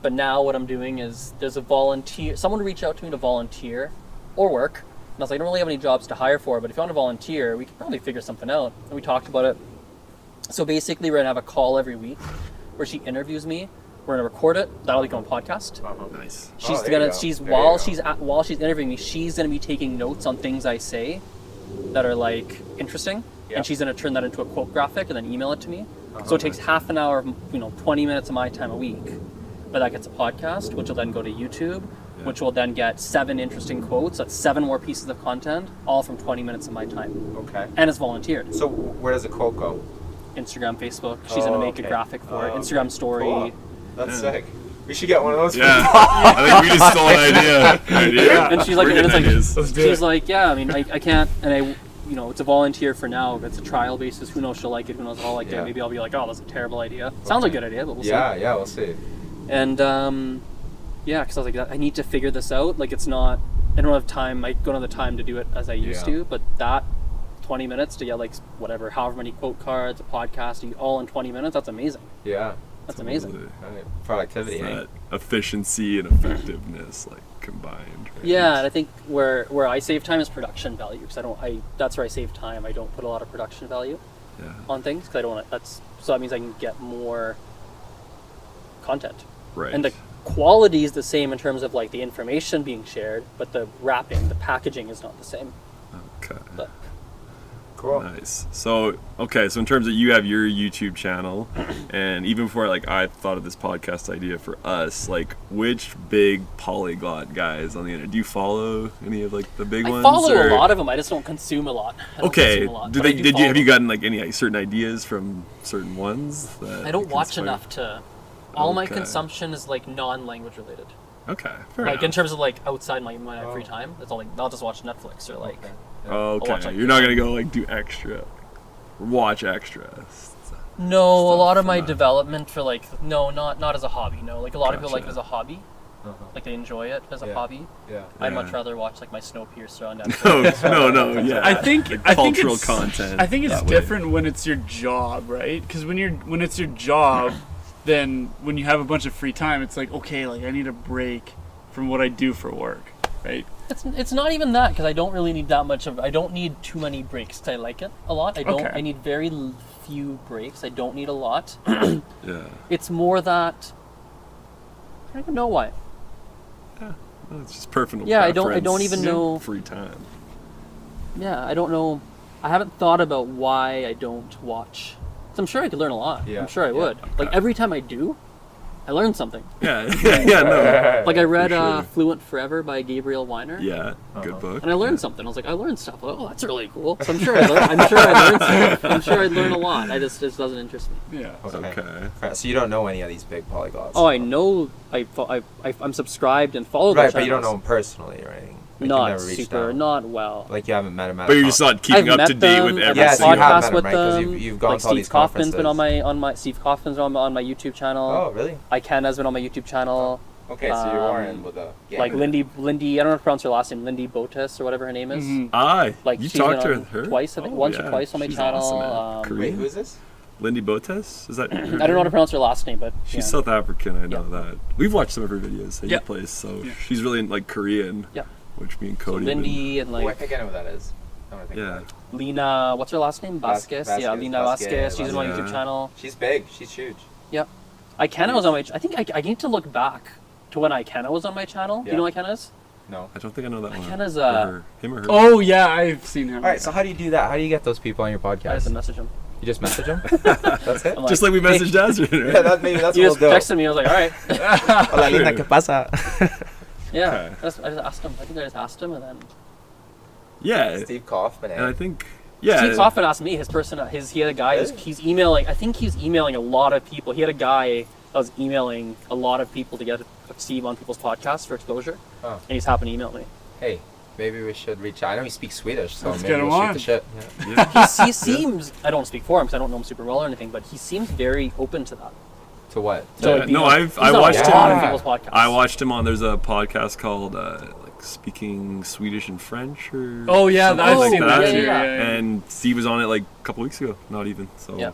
C: But now what I'm doing is there's a volunteer. Someone reached out to me to volunteer or work, and I was like, I don't really have any jobs to hire for, but if you want to volunteer, we could probably figure something out. And we talked about it. So basically, we're gonna have a call every week where she interviews me. We're gonna record it. That'll become a podcast.
B: Nice.
C: While she's interviewing me, she's gonna be taking notes on things I say that are interesting, and she's gonna turn that into a quote graphic and then email it to me. So it takes half an hour, 20 minutes of my time a week. But that gets a podcast, which will then go to YouTube, which will then get 7 interesting quotes. That's 7 more pieces of content, all from 20 minutes of my time.
A: Okay.
C: And it's volunteered.
A: So where does the quote go?
C: Instagram, Facebook. She's gonna make a graphic for it. Instagram story.
A: Cool. That's sick. We should get one of those.
B: Yeah. I think we just stole an idea.
C: And she's like, I mean, I can't, and it's a volunteer for now. It's a trial basis. Who knows? She'll like it. Who knows? I'll like it. Maybe I'll be like, oh, that's a terrible idea. Sounds like a good idea, but we'll see.
A: Yeah, we'll see.
C: And because I was like, I need to figure this out. It's not. I don't have time. I don't have the time to do it as I used to. But that 20 minutes to get however many quote cards, a podcast, all in 20 minutes. That's amazing.
A: Yeah.
C: That's amazing.
A: Right. Productivity.
B: That efficiency and effectiveness combined. Right?
C: Yeah, and I think where I save time is production value because that's where I save time. I don't put a lot of production value on things because I don't want to. So that means I can get more content.
B: Right.
C: And the quality is the same in terms of the information being shared, but the wrapping, the packaging is not the same.
B: Okay.
C: But
A: Cool.
B: Nice. So, okay, so in terms of you have your YouTube channel, and even before like I thought of this podcast idea for us, like which big polyglot guys on the internet? Do you follow any of like the big ones?
C: I follow a lot of them. I just don't consume a lot.
B: Okay. Have you gotten like any certain ideas from certain ones?
C: I don't watch enough to. All my consumption is like non-language related.
B: Okay.
C: Fair enough. In terms of like outside my free time, it's all like I'll just watch Netflix or like.
B: Okay. Watch, like, you're not gonna go like do extra, watch extras.
C: No, a lot of my development for like not as a hobby. No, like a lot of people like it as a hobby. Like they enjoy it as a hobby.
A: Yeah.
C: I'd much rather watch like my Snowpiercer on Netflix.
B: No, yeah.
D: I think
B: cultural
D: it's,
B: content.
D: I think it's different when it's your job, right? Because when it's your job, then when you have a bunch of free time, it's like, okay, like I need a break from what I do for work, right?
C: It's not even that, because I don't really need that much of. I don't need too many breaks. 'Cause I like it a lot. I need very few breaks. I don't need a lot.
B: Yeah.
C: It's more that I don't even know why.
B: Yeah. Well, it's just personal.
C: Yeah, I don't even know
B: free time.
C: Yeah, I don't know. I haven't thought about why I don't watch. So I'm sure I could learn a lot.
A: Yeah.
C: I'm sure I would. Like every time I do, I learn something.
B: Yeah, no.
C: Like I read Fluent Forever by Gabriel Weiner.
B: Yeah, good book.
C: And I learned something. I was like, I learned stuff. Oh, that's really cool. So I'm sure I learned stuff. I'm sure I'd learn a lot. It just doesn't interest me.
B: Yeah. Okay.
A: So you don't know any of these big polyglots?
C: Oh, I know. I'm subscribed and follow them.
A: Right, but you don't know them personally or anything. Like
C: not super, not well.
A: Like you haven't met him at.
B: But you're just not keeping up to date with everything.
A: Yeah, so you have met him, right?
C: Because
A: you've gone to all these conferences.
C: Steve Kaufman's been on my YouTube channel.
A: Oh, really?
C: Ikenna's been on my YouTube channel.
A: Okay, so you are in with the
C: like Lindy. I don't know how to pronounce her last name. Lindy Botas or whatever her name is.
B: Like you talked to her
C: twice, I think, once or twice on my channel.
B: Awesome,
A: wait, who is this?
B: Lindy Botas? Is that?
C: I don't know how to pronounce her last name, but
B: she's South African. I know that. We've watched some of her videos that you place. So she's really like Korean.
C: Yeah.
B: Which me and Cody.
C: So Lindy and like.
A: Oh, I think I know who that is.
B: Yeah.
C: Lena, what's her last name? Vasquez. Yeah, Lena Vasquez. She's on my YouTube channel.
A: She's big. She's huge.
C: Yep. Ikenna was on my. I think I need to look back to when Ikenna was on my channel. Do you know who Ikenna is?
B: No. I don't think I know that one.
C: Ikenna's
B: him or her.
D: Oh yeah, I've seen him.
A: All right. So how do you do that? How do you get those people on your podcast?
C: I just message them.
A: You just message them? That's it?
B: Just like we messaged Azren.
A: Yeah, maybe that's what we'll do.
C: He just texted me. I was like, all right.
A: Hola, linda, ¿qué pasa?
C: Yeah. Okay. I just asked him. I think I just asked him and then.
B: Yeah.
A: Steve Kaufman.
B: And I think. Yeah.
C: Steve Kaufman asked me. He had a guy. He's emailing. I think he's emailing a lot of people. He had a guy that was emailing a lot of people to get Steve on people's podcasts for exposure. Oh. And he's happened to email me.
A: Hey. Maybe we should reach out. I know he speaks Swedish, so
D: let's
A: maybe we'll shoot the shit.
C: Yeah. He seems. I don't speak for him because I don't know him super well or anything, but he seems very open to that.
A: To what?
B: I watched him. I watched him on. There's a podcast called like Speaking Swedish and French or.
D: Oh yeah, I've seen that too.
C: Yeah.
B: And Steve was on it like a couple weeks ago. Not even. So.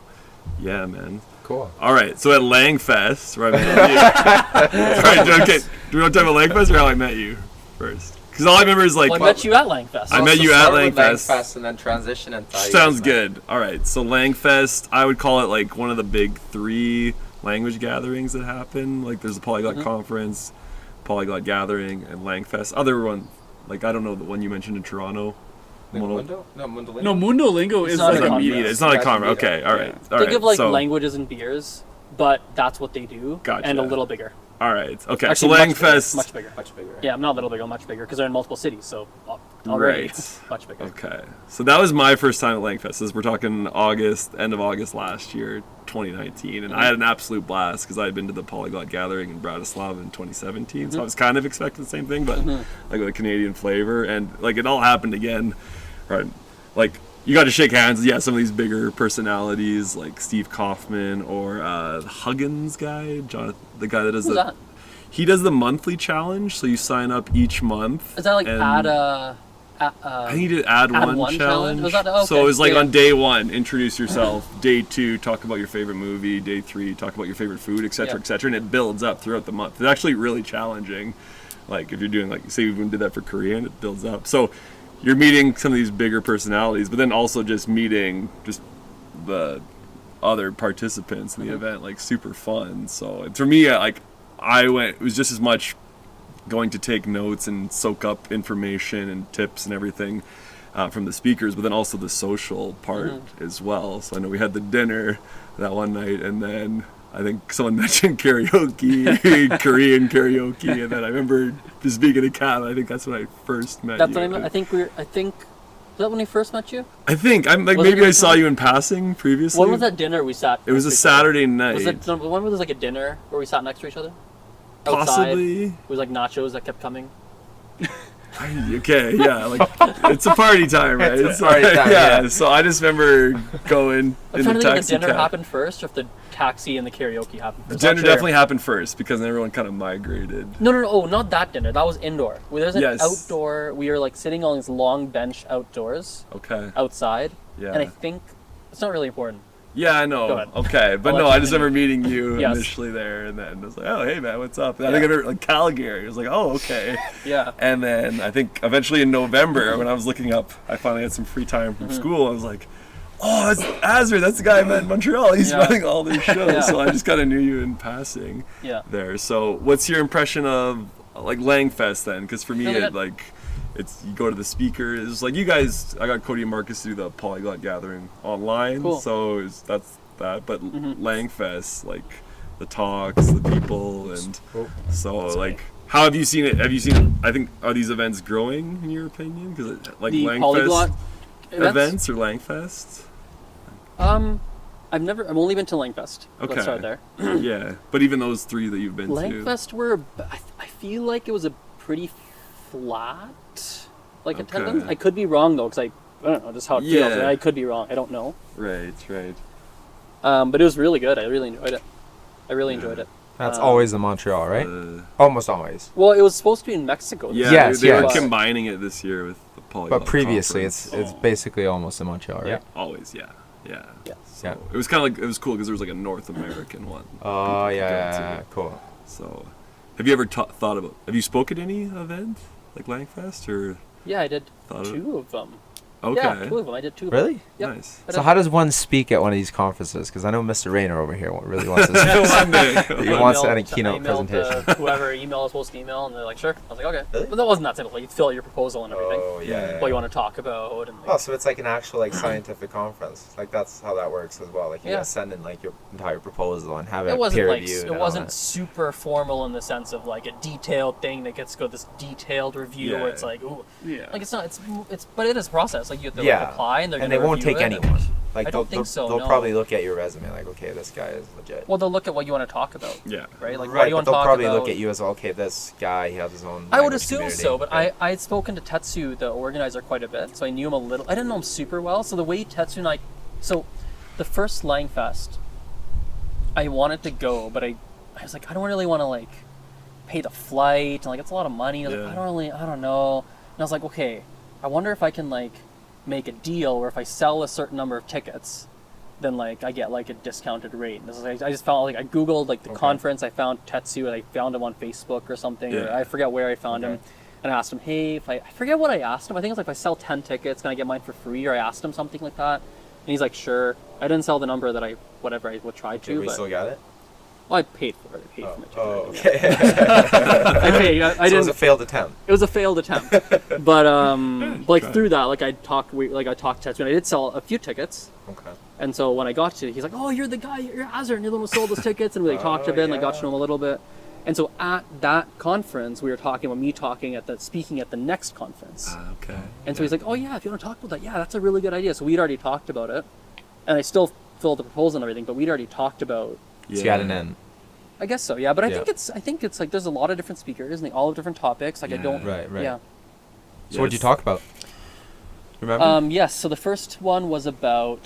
B: Yeah, man.
A: Cool.
B: All right, so at Langfest, where I met you. Sorry, okay. Do we want to talk about Langfest or how I met you first? Because all I remember is like.
C: Well, I met you at Langfest.
B: I met you at Langfest.
A: Langfest and then transition and.
B: Sounds good. All right, so Langfest, I would call it like one of the big 3 language gatherings that happen. Like there's a polyglot conference, polyglot gathering, and Langfest. Other one, like I don't know the one you mentioned in Toronto.
A: Mundo? No, Mundo Lingo.
D: No, Mundo Lingo is
C: not
D: like
C: a
B: media. It's not a conference. Okay, all right.
C: Think of like languages and beers, but that's what they do.
B: Gotcha.
C: And a little bigger.
B: All right. Okay.
C: Actually,
B: so Langfest.
C: Much bigger. Yeah, I'm not a little bigger. Much bigger because they're in multiple cities. So
B: already
C: much bigger.
B: Okay. So that was my first time at Langfest. As we're talking end of August last year, 2019, and I had an absolute blast because I had been to the polyglot gathering in Bratislava in 2017. So I was kind of expecting the same thing, but like with a Canadian flavor, and like it all happened again. Right. Like you got to shake hands. Yeah, some of these bigger personalities like Steve Kaufman or the Huggins guy, Jonathan, the guy that does
C: that?
B: He does the monthly challenge. So you sign up each month.
C: Is that like
B: I think he did add one challenge.
C: Was that, okay.
B: So it was like on day 1, introduce yourself. Day 2, talk about your favorite movie. Day 3, talk about your favorite food, etc., etc. And it builds up throughout the month. It's actually really challenging. Like if you're doing like say we even did that for Korean, it builds up. So you're meeting some of these bigger personalities, but then also just meeting just the other participants in the event, like super fun. So for me, like it was just as much going to take notes and soak up information and tips and everything from the speakers, but then also the social part as well. So I know we had the dinner that one night, and then I think someone mentioned karaoke, Korean karaoke, and then I remember just being in a cab. I think that's when I first met you.
C: I think was that when we first met you?
B: I think maybe I saw you in passing previously.
C: When was that dinner we sat?
B: It was a Saturday night.
C: Was it the one where there was like a dinner where we sat next to each other?
B: Possibly.
C: Outside, it was like nachos that kept coming.
B: Okay, yeah, like it's a party time, right?
A: It's a party time, yeah.
B: So I just remember going
C: I'm
B: in
C: trying
B: the
C: to think
B: taxi
C: if the dinner
B: cab.
C: happened first or if the taxi and the karaoke happened
B: The
C: first.
B: dinner definitely happened first because then everyone kind of migrated.
C: No, not that dinner. That was indoor. There's an
B: Yes.
C: outdoor. We were like sitting on this long bench outdoors,
B: Okay.
C: outside,
B: Yeah.
C: and I think it's not really important.
B: Yeah, I
C: Go
B: know.
C: ahead.
B: Okay, but
C: I'll
B: no,
C: let
B: I
C: you
B: just remember meeting you
C: Yes.
B: initially there, and then I was like, "Oh, hey man, what's up?" And I think I remember like Calgary. I was like, "Oh, okay."
C: Yeah.
B: And then I think eventually in November, when I was looking up, I finally had some free time from school. I was like, "Oh, that's Azren. That's the guy I met in Montreal. He's running all these shows."
C: Yeah.
B: So I just kind of knew you in passing.
C: Yeah.
B: There. So, what's your impression of like Langfest then? Because for me,
C: Really
B: it
C: good.
B: like. It's you go to the speakers like you guys. I got Cody and Marcus to do the polyglot gathering online,
C: Cool.
B: so that's that. But Langfest, like the talks, the people, and so like how have you seen it? Have you seen? I think are these events growing in your opinion? Because like
C: The
B: Langfest
C: polyglot
B: events or Langfest?
C: I've only been to Langfest.
B: Okay.
C: Let's start there.
B: Yeah, but even those three that you've been to.
C: Langfest I feel like it was a pretty flat
B: Okay.
C: attendance. I could be wrong though, because I don't know just how it feels.
B: Yeah.
C: I could be wrong. I don't know.
B: Right.
C: But it was really good. I really enjoyed it. Enjoyed it.
A: That's always in Montreal, right? Almost always.
C: Well, it was supposed to be in Mexico.
B: Yeah,
A: Yes,
B: they were
A: yes.
B: combining it this year with the polyglot.
A: But previously,
B: conference.
A: it's basically almost in Montreal, right?
C: Yeah.
B: Always, yeah.
C: Yeah.
B: So
A: Yeah.
B: it was kind of like it was cool because there was like a North American one.
A: Oh,
B: you could go
A: yeah,
B: to.
A: cool.
B: So, have you ever thought about? Have you spoken at any event like Langfest or?
C: Yeah, I did
B: Thought of-
C: 2 of them.
B: Okay.
C: Yeah, 2 of them. I did 2 of them.
A: Really?
C: Yep.
B: Nice.
C: I
A: So
C: did-
A: how does one speak at one of these conferences? Because I know Mr. Rayner over here really wants to
B: One day.
A: He wants
C: emailed-
A: any keynote
C: I emailed,
A: presentation.
C: whoever email I was supposed to email, and they're like, sure. I was like, okay.
A: Really?
C: But that wasn't that simple. You fill out your proposal and everything.
A: Oh, yeah.
C: What you want to talk about. And
A: Oh, so it's like an actual like scientific conference. Like that's how that works as well. Like you
C: Yeah.
A: gotta send in like your entire proposal and have it
C: it wasn't
A: peer
C: like
A: reviewed.
C: it wasn't super formal in the sense of like a detailed thing that gets to go this detailed review
B: Yeah.
C: where it's like, ooh,
D: Yeah.
C: like it's not. It's but it is a process. Like you have to
A: Yeah.
C: like, apply and they're
A: and
C: gonna
A: they won't
C: review
A: take
C: it.
A: anyone. Like
C: I don't
A: they'll
C: think so,
A: They'll
C: no.
A: probably look at your resume like, okay, this guy is legit.
C: Well, they'll look at what you want to talk about,
B: Yeah.
C: right? Like what do
A: Right,
C: you
A: but
C: want to
A: they'll
C: talk
A: probably
C: about.
A: look at you as well. Okay, this guy he has his own.
C: I would
A: language
C: assume
A: community.
C: so, but
A: Right.
C: I had spoken to Tetsu, the organizer, quite a bit, so I knew him a little. I didn't know him super well, so the way Tetsu and so the first Langfest, I wanted to go, but I was like, I don't really want to like pay the flight, and like it's a lot of money. I was like,
B: Yeah.
C: I don't know. And I was like, okay, I wonder if I can like make a deal where if I sell a certain number of tickets, then like I get like a discounted rate. And this is, I just found like I googled like the conference, I found Tetsu, and I found him on Facebook or something. Or
B: Yeah.
C: I forget where I found him, and I asked him, hey, if I forget what I asked him. I think it was like if I sell 10 tickets, can I get mine for free? Or I asked him something like that, and he's like, sure. I didn't sell the number that I would try to,
A: Okay, we
C: but
A: still got it.
C: well, I paid for it. I paid for my ticket.
A: Oh,
C: Yeah.
A: okay.
C: I paid. I
A: So it was
C: didn't.
A: a failed attempt.
C: It was a failed attempt, but like
B: try.
C: through that, like I talked to Tetsu, and I did sell a few tickets.
A: Okay.
C: And so when I got to it, he's like, "Oh, you're the guy. You're Azren. You're the one who sold those tickets." And we like, talked a bit, and I got to know him a little bit. And so at that conference, we were talking about me speaking at the next conference.
B: Okay.
C: And so he's like, "Oh yeah, if you want to talk about that, yeah, that's a really good idea." So we'd already talked about it, and I still filled the proposal and everything, but we'd already talked about.
A: So you got an in.
C: I guess so, yeah. But I
A: Yeah.
C: think it's like there's a lot of different speakers and they all have different topics. Like I don't.
A: Right.
C: Yeah.
A: So what'd you talk about? Remember?
C: Yes. So the first one was about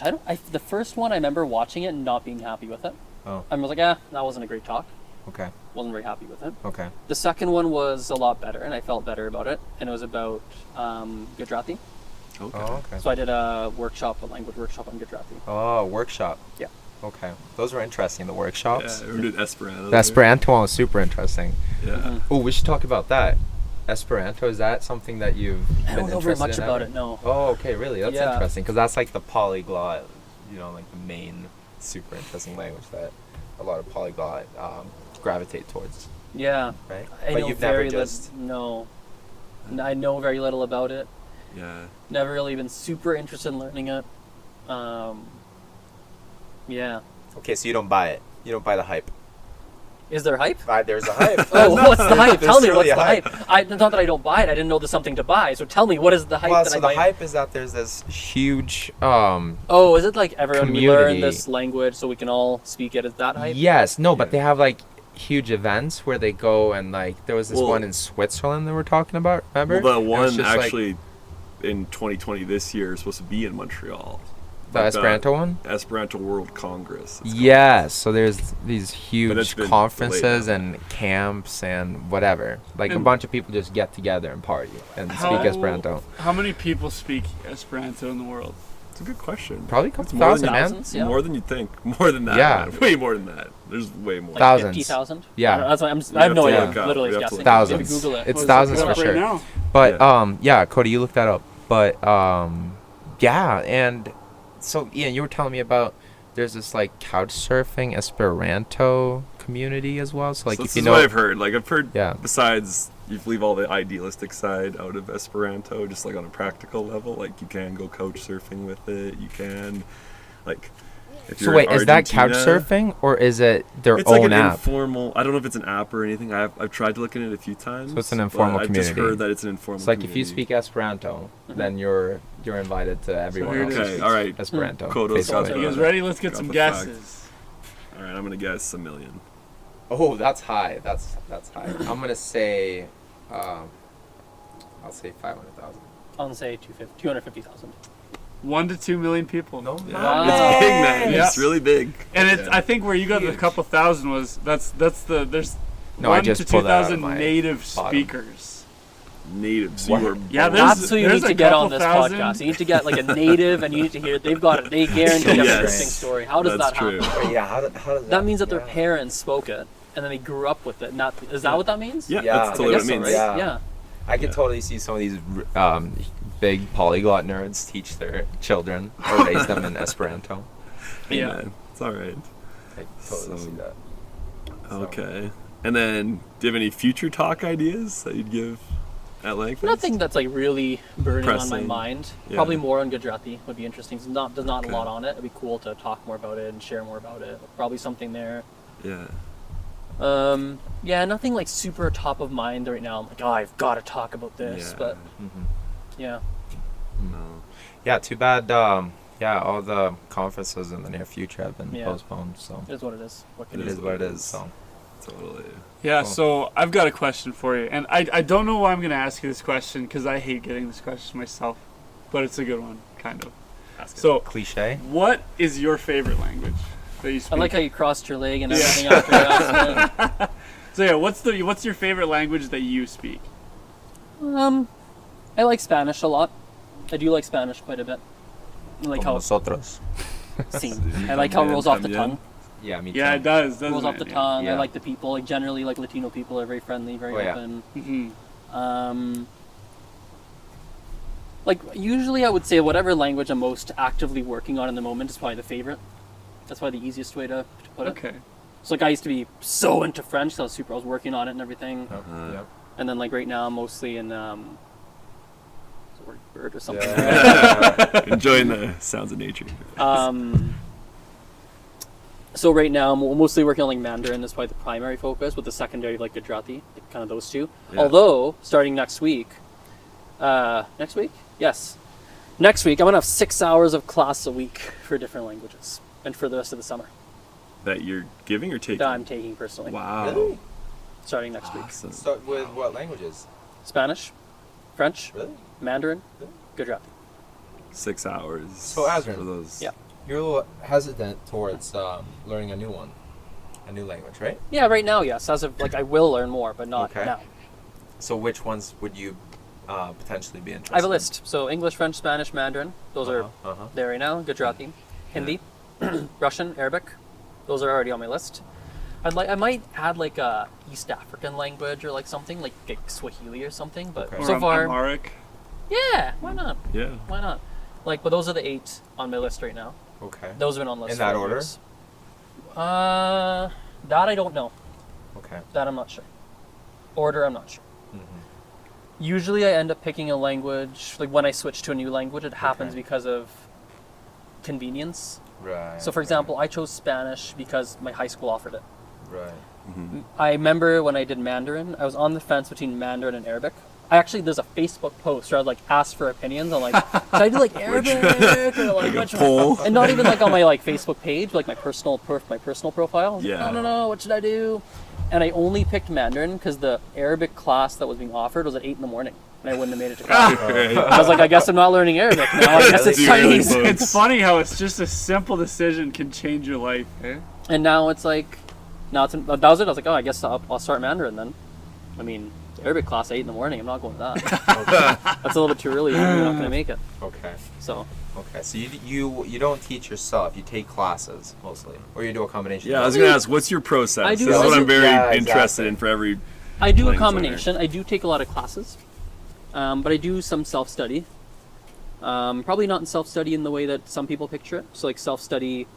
C: the first one I remember watching it and not being happy with it.
A: Oh.
C: I was like, that wasn't a great talk.
A: Okay.
C: Wasn't very happy with it.
A: Okay.
C: The second one was a lot better, and I felt better about it. And it was about Gujarati.
B: Okay.
A: Oh, okay.
C: So I did a language workshop on Gujarati.
A: Oh, workshop.
C: Yeah.
A: Okay. Those were interesting, the workshops.
B: Yeah, we did Esperanto.
A: The Esperanto one was super interesting.
B: Yeah.
A: Oh, we should talk about that. Esperanto, is that something that you've
C: I don't
A: been
C: know very
A: interested
C: much
A: in
C: about
A: ever?
C: it. No.
A: Oh, okay, really? That's
C: Yeah.
A: interesting, because that's like the polyglot, like the main super interesting language that a lot of polyglot gravitate towards,
C: Yeah.
A: right?
C: I
A: But
C: know
A: you've never
C: very
A: just...
C: little. No. I know very little about it.
B: Yeah.
C: Never really been super interested in learning it. Yeah.
A: Okay, so you don't buy it. You don't buy the hype.
C: Is there hype?
A: There's a hype.
C: Oh, what's the hype? Tell me, what's
A: really
C: the hype? Not that I don't buy it. I didn't know there's something to buy. So tell me, what is the hype
A: Well,
C: that
A: so
C: I
A: the
C: might...
A: hype is that there's this huge
C: Oh, is it like everyone we learn
A: community.
C: this language so we can all speak it? Is that hype?
A: Yes, no, but they have like huge events where they go and like there was this one in Switzerland that we're talking about. Remember?
B: Well, the
A: It was
B: one
A: just,
B: actually in 2020 this year is supposed to be in Montreal.
A: the Esperanto one.
B: Esperanto World Congress. it's
A: Yes, so there's these
B: it's
A: huge
B: been
A: conferences
B: delayed now.
A: and camps and whatever. Like a
D: And-
A: bunch of people just get together and party and speak Esperanto.
D: How many people speak Esperanto in the world?
B: It's a good question.
A: Probably a couple
B: It's more
A: thousand,
B: than
A: man.
C: Thousands, yeah.
B: More than you'd think. More than that.
A: Yeah.
B: man. Way more than that. There's way more.
C: Like
A: Thousands.
C: 50,000?
A: Yeah.
C: That's why I have
B: have
C: no
B: to
C: idea.
B: look up.
C: Literally
B: We have to
C: guessing.
B: look
A: Thousands.
C: Maybe Google it.
A: It's
D: Well,
A: thousands
D: look
A: for
D: it up
A: sure.
D: Right now.
A: But yeah, Cody, you look that up. But yeah, and so Ian, you were telling me about there's this like couch surfing Esperanto community as well. So like
B: So
A: if
B: this
A: you
B: is
A: know,
B: what I've heard. Like I've heard.
A: Yeah.
B: Besides, you leave all the idealistic side out of Esperanto, just like on a practical level. Like you can go couch surfing with it. You can, like, if
A: so
B: you're
A: wait,
B: in
A: is that couch
B: Argentina-
A: surfing or is it their
B: It's like
A: own
B: an
A: app?
B: informal. I don't know if it's an app or anything. I've tried to look in it a few times.
A: So it's an
B: but
A: informal
B: I've just
A: community.
B: heard that it's an informal.
A: It's like if you
B: community.
A: speak Esperanto, then you're invited to everyone
D: here it
A: else.
D: is.
B: Okay, all right.
A: Esperanto.
B: Kodo's got
A: basically.
D: Are you
B: the-
D: guys ready? Let's get
B: got
D: some
B: the fact.
D: guesses.
B: All right, I'm gonna guess 1 million.
A: Oh, that's high. That's high. I'm gonna say, I'll say 500,000.
C: I'll say 250,000.
D: 1 to 2 million people.
A: No,
C: Nice.
B: It's big, man.
D: Yeah.
B: It's really big.
D: And it's.
B: Yeah.
D: I think where you got the
A: Huge.
D: couple thousand was there's
A: No, I
D: 1
A: just
D: to
A: pulled that out of
D: 2,000
A: my
D: native
A: bottom.
D: speakers.
B: Native. So
A: What?
B: you were
D: Yeah,
B: born-
C: That's who you
D: there's
C: need
D: a
C: to get on
D: couple
C: this
D: thousand.
C: podcast. You need to get like a native, and you need to hear they guarantee
B: Yes.
C: an interesting story. How does
B: That's
C: that
B: true.
C: happen?
A: Wait, yeah, how does that?
C: That means that their
A: yeah.
C: parents spoke it, and then they grew up with it. Not is that what that means?
B: Yeah,
A: Yeah,
B: that's
A: I
B: totally what
C: guess
B: it
C: so,
B: means.
C: right?
A: Yeah.
C: Yeah.
A: I could
B: Yeah.
A: totally see some of these big polyglot nerds teach their children or raise them in Esperanto.
B: Hey,
D: Yeah.
B: man, it's all right.
A: I totally
B: So-
A: see that. So-
B: Okay. And then, do you have any future talk ideas that you'd give at Langfest?
C: Nothing that's like really burning on my
B: Pressing.
C: mind.
B: Yeah.
C: Probably more on Gujarati would be interesting. There's not
B: Okay.
C: a lot on it. It'd be cool to talk more about it and share more about it. Probably something there.
B: Yeah.
C: Yeah, nothing like super top of mind right now. I'm like, oh, I've got to talk about this.
B: Yeah.
C: But
A: Mhm.
C: yeah,
B: No.
A: Yeah, too bad. Yeah, all the conferences in the near future have been
C: Yeah.
A: postponed. So
C: it is what it is. What can
A: it
C: you
A: is
C: do?
A: what it is. So
B: Totally.
D: Yeah,
A: Cool.
D: so I've got a question for you. And I don't know why I'm going to ask you this question because I hate getting this question myself. But it's a good one, kind of. So,
A: cliche.
D: what is your favorite language that you speak?
C: I like how you crossed your leg and
D: Yeah.
C: everything after you asked it.
D: So yeah, what's your favorite language that you speak?
C: I like Spanish a lot. I do like Spanish quite a bit. I like how
A: Nosotros.
C: I like how it rolls off the
B: También.
C: tongue.
A: Yeah, me
D: Yeah,
A: too.
D: it does, doesn't
C: Rolls
D: it?
C: off the tongue. I
A: Yeah.
C: like the people. Like generally, like Latino people are very friendly, very
A: Oh, yeah.
C: open.
D: Hmm.
C: Like usually, I would say whatever language I'm most actively working on in the moment is probably the favorite. That's probably the easiest way to put it.
D: Okay.
C: So like I used to be so into French, so I was working on it and everything.
A: Yep.
C: And then like right now, I'm mostly in is it word bird or something.
A: Yeah.
B: Enjoying the sounds of nature.
C: So right now, I'm mostly working on like Mandarin. That's probably the primary focus, with the secondary like Gujarati, like, kind of those two.
B: Yeah.
C: Although starting next week, yes, next week I'm gonna have 6 hours of class a week for different languages, and for the rest of the summer
B: That you're giving or taking?
C: that I'm taking personally.
B: Wow.
A: Really?
C: Starting next week,
B: Awesome.
A: So with what languages?
C: Spanish, French,
A: Really?
C: Mandarin, Gujarati.
B: 6 hours.
A: So, Azren.
B: For those.
C: Yeah.
A: You're a little hesitant towards learning a new language, right?
C: Yeah, right now, yes. As of like, I will learn more, but not
A: Okay.
C: now.
A: So which ones would you potentially be interested?
C: I have a list. So English, French, Spanish, Mandarin. Those are
A: Uh-huh.
C: there right now. Gujarati, Hindi, Russian, Arabic. Those are already on my list. I might add like a East African language or like something like Swahili or something. But
A: Okay.
C: so
D: Or
C: far,
D: Amharic.
C: yeah, why not?
B: Yeah.
C: Why not? Like, but those are the 8 on my list right now.
A: Okay.
C: Those have been on the list
A: In that
C: for
A: order?
C: years. That I don't know.
A: Okay.
C: That I'm not sure. Order, I'm not sure. Usually I end up picking a language, like when I switch to a new language, it happens because of convenience.
A: Right.
C: So for example, I chose Spanish because my high school offered it.
A: Right.
B: Mm-hmm.
C: I remember when I did Mandarin, I was on the fence between Mandarin and Arabic. There's a Facebook post where I'd like ask for opinions on like, should I do like Arabic or like which one? And not even like on my like Facebook page, like my personal profile. I was like, I don't know, what should I do? And I only picked Mandarin because the Arabic class that was being offered was at 8 a.m. and I wouldn't have made it to class. I was like, I guess I'm not learning Arabic now. I guess it's Chinese.
D: It's funny how it's just a simple decision can change your life. Eh?
C: And now it's like, that was it. I was like, oh, I guess I'll start Mandarin then. I mean, Arabic class 8 a.m. I'm not going to that. That's a little bit too early. You're not going to make it.
A: Okay.
C: So
A: you don't teach yourself. You take classes mostly, or you do a combination.
B: Yeah, I was going to ask, what's your process?
C: I do-
B: This is what I'm very interested
A: exactly.
B: in for every.
C: I do a
B: language
C: combination. I do take a lot of classes, but I do some self-study. Probably not in self-study in the way that some people picture it. So like self-study.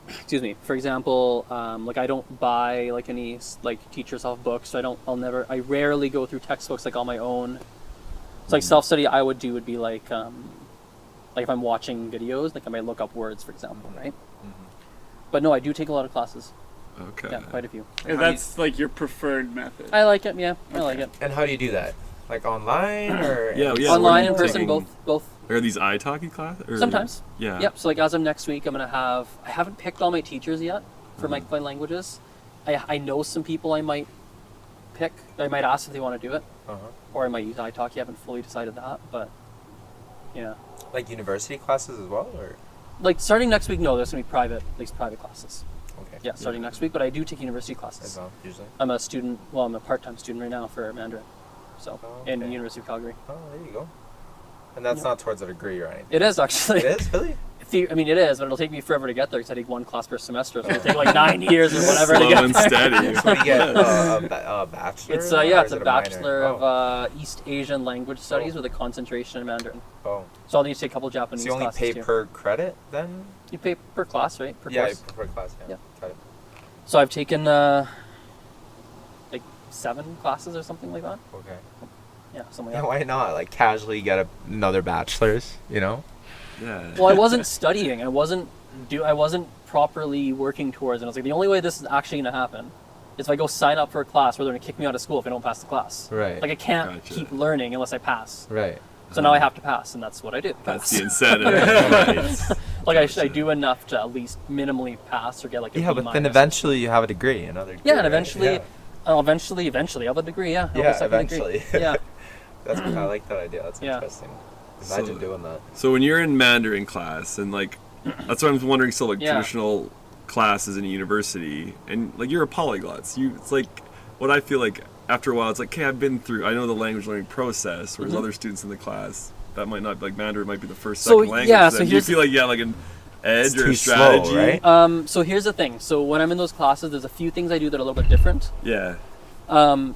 C: Excuse me. For example, like I don't buy like any like teach yourself books. I rarely go through textbooks like on my own. So like self-study I would be like if I'm watching videos, like I might look up words, for example, right? Mm-hmm. But no, I do take a lot of classes.
B: Okay.
C: Yeah, quite a few.
D: Yeah, that's like your preferred method.
C: I like it. Yeah, I like it.
A: And how do you do that? Like online or
B: Yeah,
C: Online,
B: what are
C: in
B: you
C: person,
B: taking?
C: both.
B: Are these iTalki classes? Or-
C: Sometimes.
B: Yeah.
C: Yep. So like as of next week, I'm gonna have. I haven't picked all my teachers yet for my languages. I know some people I might pick. I might ask if they want to do it, or I might use iTalki. I haven't fully decided that, but yeah.
A: Like university classes as well, or
C: Like starting next week, no, there's gonna be private classes.
A: okay.
C: Yeah, starting next week, but I do take university classes.
A: As well, usually.
C: I'm a student. Well, I'm a part-time student right now for Mandarin, so in the University of Calgary.
A: Oh, there you go. And that's not towards a degree or anything.
C: It is actually.
A: It is really.
C: I mean, it is, but it'll take me forever to get there because I take one class per semester, so it'll take like 9 years or whatever to
B: Slow
C: get
B: and
C: there.
B: steady.
A: So you get a bachelor.
C: It's
A: or
C: it's
A: is
C: a
A: it
C: bachelor
A: minor?
C: of East Asian language studies with a concentration in Mandarin.
A: Oh.
C: So I'll need to take a couple Japanese
A: So you only
C: classes
A: pay
C: too.
A: per credit then?
C: You pay per class, right? Per
A: Yeah,
C: course.
A: per class. Yeah. Got it.
C: So I've taken like 7 classes or something like that.
A: Okay.
C: Yeah, something
A: Yeah,
C: like that.
A: why not? Like casually get another bachelor's, you know?
B: Yeah.
C: Well, I wasn't studying. I wasn't properly working towards it. I was like, the only way this is actually going to happen is if I go sign up for a class where they're going to kick me out of school if I don't pass the class.
A: Right.
C: Like I can't
B: Gotcha.
C: keep learning unless I pass.
A: Right.
C: So now I have to pass, and that's what I do.
B: That's
C: Pass.
B: the incentive. Right.
C: Like I do enough to at least minimally pass or get like a
A: Yeah,
C: B
A: but then
C: minus.
A: eventually you have a degree, another degree.
C: Yeah, and
A: right?
C: eventually,
A: Yeah.
C: eventually I'll have a degree. Yeah. I'll have a
A: Yeah,
C: second degree.
A: eventually.
C: Yeah.
A: I like that idea. That's
C: Yeah.
A: interesting. Imagine
B: So-
A: doing that.
B: So when you're in Mandarin class and like, that's what I'm wondering. So like
C: Yeah.
B: traditional classes in a university, and like you're a polyglot. It's like what I feel like after a while. It's like, okay, I've been through. I know the language learning process. Whereas other students in the class that might not like Mandarin might be the first
C: So,
B: second language.
C: yeah,
B: then.
C: so
B: Do you
C: here's-
B: feel like like an edge
A: It's
B: or a
A: too slow,
B: strategy?
A: right?
C: So here's the thing. So when I'm in those classes, there's a few things I do that are a little bit different.
B: Yeah.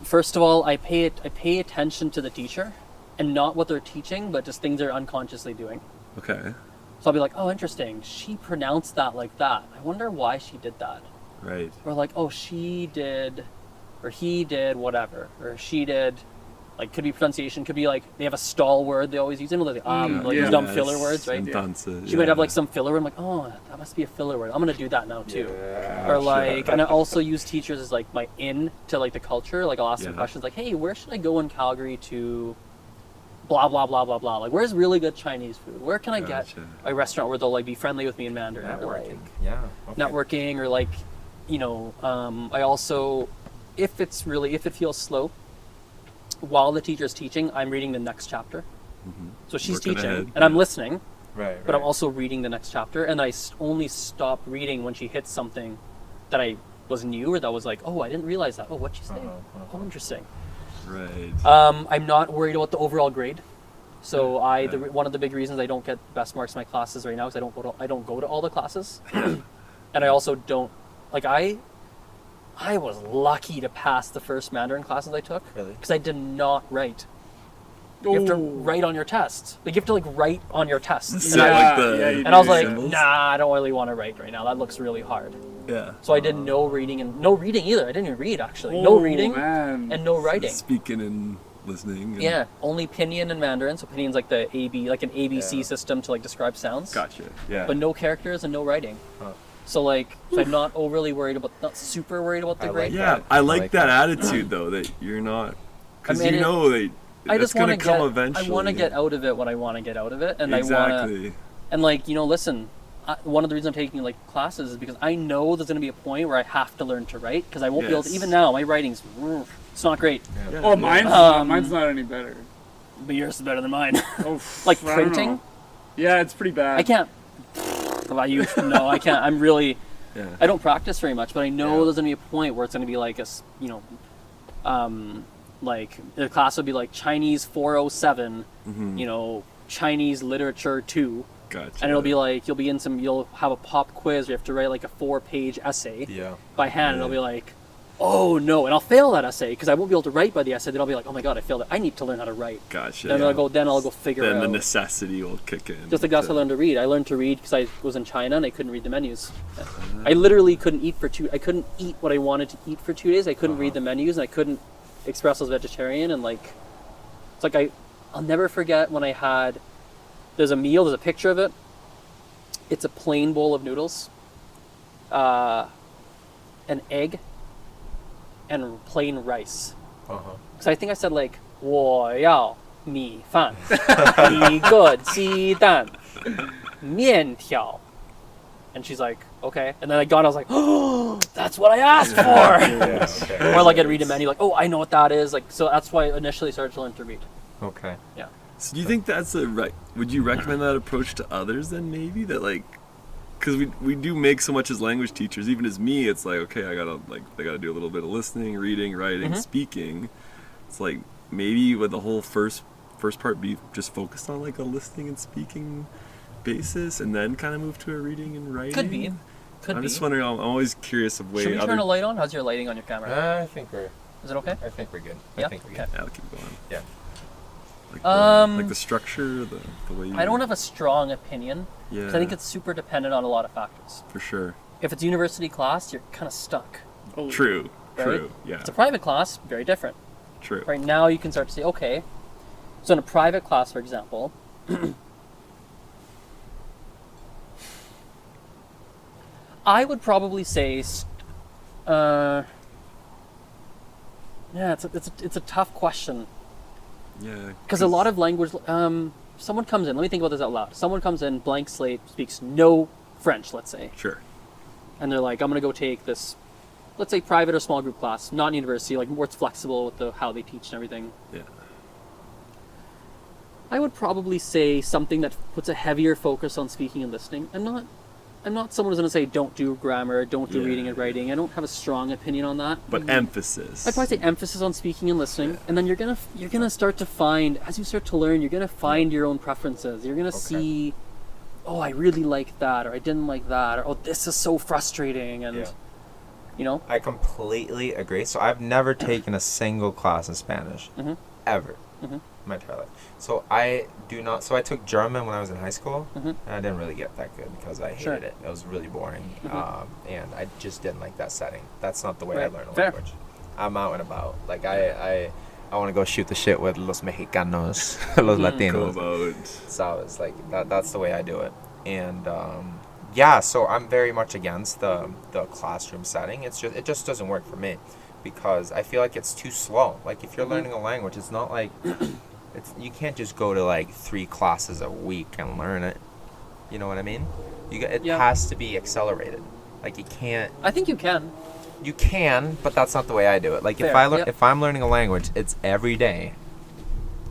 C: First of all, I pay attention to the teacher, and not what they're teaching, but just things they're unconsciously doing.
B: Okay.
C: So I'll be like, oh, interesting. She pronounced that like that. I wonder why she did that.
B: Right.
C: Or like, oh, she did, or he did, whatever, or she did. Like, could be pronunciation. Could be like they have a stall word they always use. You know, like these dumb filler words, right?
B: Entonces,
C: She might have like some filler word. I'm like, oh, that must be a filler word. I'm gonna do that now too.
A: Yeah.
C: Or like, and I also use teachers as like my in to like the culture. Like I'll ask them
B: Yeah.
C: questions like, hey, where should I go in Calgary to blah blah blah blah blah. Like, where's really good Chinese food? Where can I get
B: Gotcha.
C: a restaurant where they'll like be friendly with me in Mandarin? Or, like,
A: Networking. Yeah. Okay.
C: networking, or like, you know, I also, if it feels slow, while the teacher's teaching, I'm reading the next chapter. So she's
B: Working
C: teaching,
B: ahead,
C: and I'm
B: yeah.
C: listening,
A: Right.
C: but I'm also reading the next chapter, and I only stop reading when she hits something that I was new, or that was like, oh, I didn't realize that. Oh, what'd she say? Oh, interesting.
B: Right.
C: I'm not worried about the overall grade. So one of the big reasons I don't get best marks in my classes right now is I don't go to all the classes, and I also don't like I was lucky to pass the first Mandarin classes I took.
A: Really?
C: Because I did not write. You have to write on your test. Like you have to like write on your test.
B: Set, like, the
C: And I was like,
B: symbols?
C: nah, I don't really want to write right now. That looks really hard.
B: Yeah.
C: So I did no reading and no reading either. I didn't even read actually. No reading
D: man.
C: and no writing.
B: Speaking in listening. And
C: Yeah, only pinyin and Mandarin. So pinyin is like the like an ABC system to like describe sounds.
B: Gotcha. Yeah.
C: But no characters and no writing.
A: Huh.
C: So like, I'm not overly worried about, not super worried about the grade.
B: Yeah, I like that attitude though, that you're not, because you know that it's going to come eventually.
C: I want to get out of it when I want to get out of it, and
B: exactly.
C: I want to, and like, you know, listen, one of the reasons I'm taking like classes is because I know there's going to be a point where I have to learn to write, because I won't be able to, even now, my writing's, it's not great.
B: Yeah.
D: Oh, mine's not any better.
C: But yours is better than mine.
D: Oh,
C: like
D: I don't
C: printing?
D: know. Yeah, it's pretty bad.
C: I can't. No, I can't. I'm really.
B: Yeah.
C: I don't practice very much, but I know there's gonna be a point where it's gonna be like like the class would be like Chinese 407, you know, Chinese literature 2.
B: Gotcha.
C: And it'll be like you'll have a pop quiz where you have to write like a 4-page essay by hand, and it'll be like, oh no, and I'll fail that essay because I won't be able to write by the essay. Then I'll be like, oh my god, I failed it. I need to learn how to write.
B: Gotcha.
C: Then I'll go figure it out.
B: Then the necessity will kick in.
C: Just like that's how I learned to read. I learned to read because I was in China and I couldn't read the menus. I literally couldn't eat I couldn't eat what I wanted to eat for 2 days. I couldn't read the menus, and I couldn't express as vegetarian, and like, it's like I'll never forget when I had, there's a picture of it. It's a plain bowl of noodles, an egg, and plain rice. Because I think I said like, 我要米饭一个鸡蛋面条. And she's like, okay. And then I got it, I was like, oh, that's what I asked for. Or like I'd read a menu, like, oh, I know what that is. Like, so that's why I initially started to learn to read.
A: Okay.
C: Yeah.
B: So do you think that's would you recommend that approach to others then, maybe? That like, because we do make so much as language teachers, even as me, it's like, okay, I gotta do a little bit of listening, reading, writing, speaking. It's like, maybe would the whole first part be just focused on like a listening and speaking basis, and then kind of move to a reading and writing?
C: Could be.
B: I'm just wondering, I'm always curious of
C: Should we turn a light on? How's your lighting on your camera?
A: I think we're...
C: Is it okay?
A: I think we're good.
C: Yeah?
A: I think we're good.
B: Yeah, I'll keep going.
A: Yeah.
B: Like the structure, the way you...
C: I don't have a strong opinion.
B: Yeah.
C: 'Cause I think it's super dependent on a lot of factors.
B: For sure.
C: If it's university class, you're kind of stuck.
D: Oh,
B: True.
C: Right?
B: True. Yeah.
C: If it's a private class, very different.
B: True.
C: Right now, you can start to say, okay. So in a private class, for example, I would probably say, yeah, it's a tough question.
B: Yeah.
C: Because a lot of language, someone comes in, let me think about this out loud. Someone comes in, blank slate, speaks no French, let's say.
B: Sure.
C: And they're like, I'm going to go take this, let's say private or small group class, not in university, like more it's flexible with how they teach and everything.
B: Yeah.
C: I would probably say something that puts a heavier focus on speaking and listening. I'm not someone who's going to say don't do grammar, don't do reading and writing. I don't have a strong opinion on that.
B: But emphasis.
C: I'd probably say emphasis on speaking and listening, and then you're gonna start to find, as you start to learn, you're gonna find your own preferences. You're gonna see, oh, I really like that, or I didn't like that, or oh, this is so frustrating, and you know.
A: I completely agree. So I've never taken a single class in Spanish, ever, in my entire life. So I do not. So I took German when I was in high school, and I didn't really get that good because I hated it. It was really boring, and I just didn't like that setting. That's not the way I learn a language. I'm out and about. Like I want to go shoot the shit with los mexicanos, los latinos. So it's like that's the way I do it. And so I'm very much against the classroom setting. It just doesn't work for me because I feel like it's too slow. Like if you're learning a language, it's not like you can't just go to like 3 classes a week and learn it. You know what I mean? It has to be accelerated. Like you can't.
C: I think you can.
A: You can, but that's not the way I do it. Like if I'm learning a language, it's every day.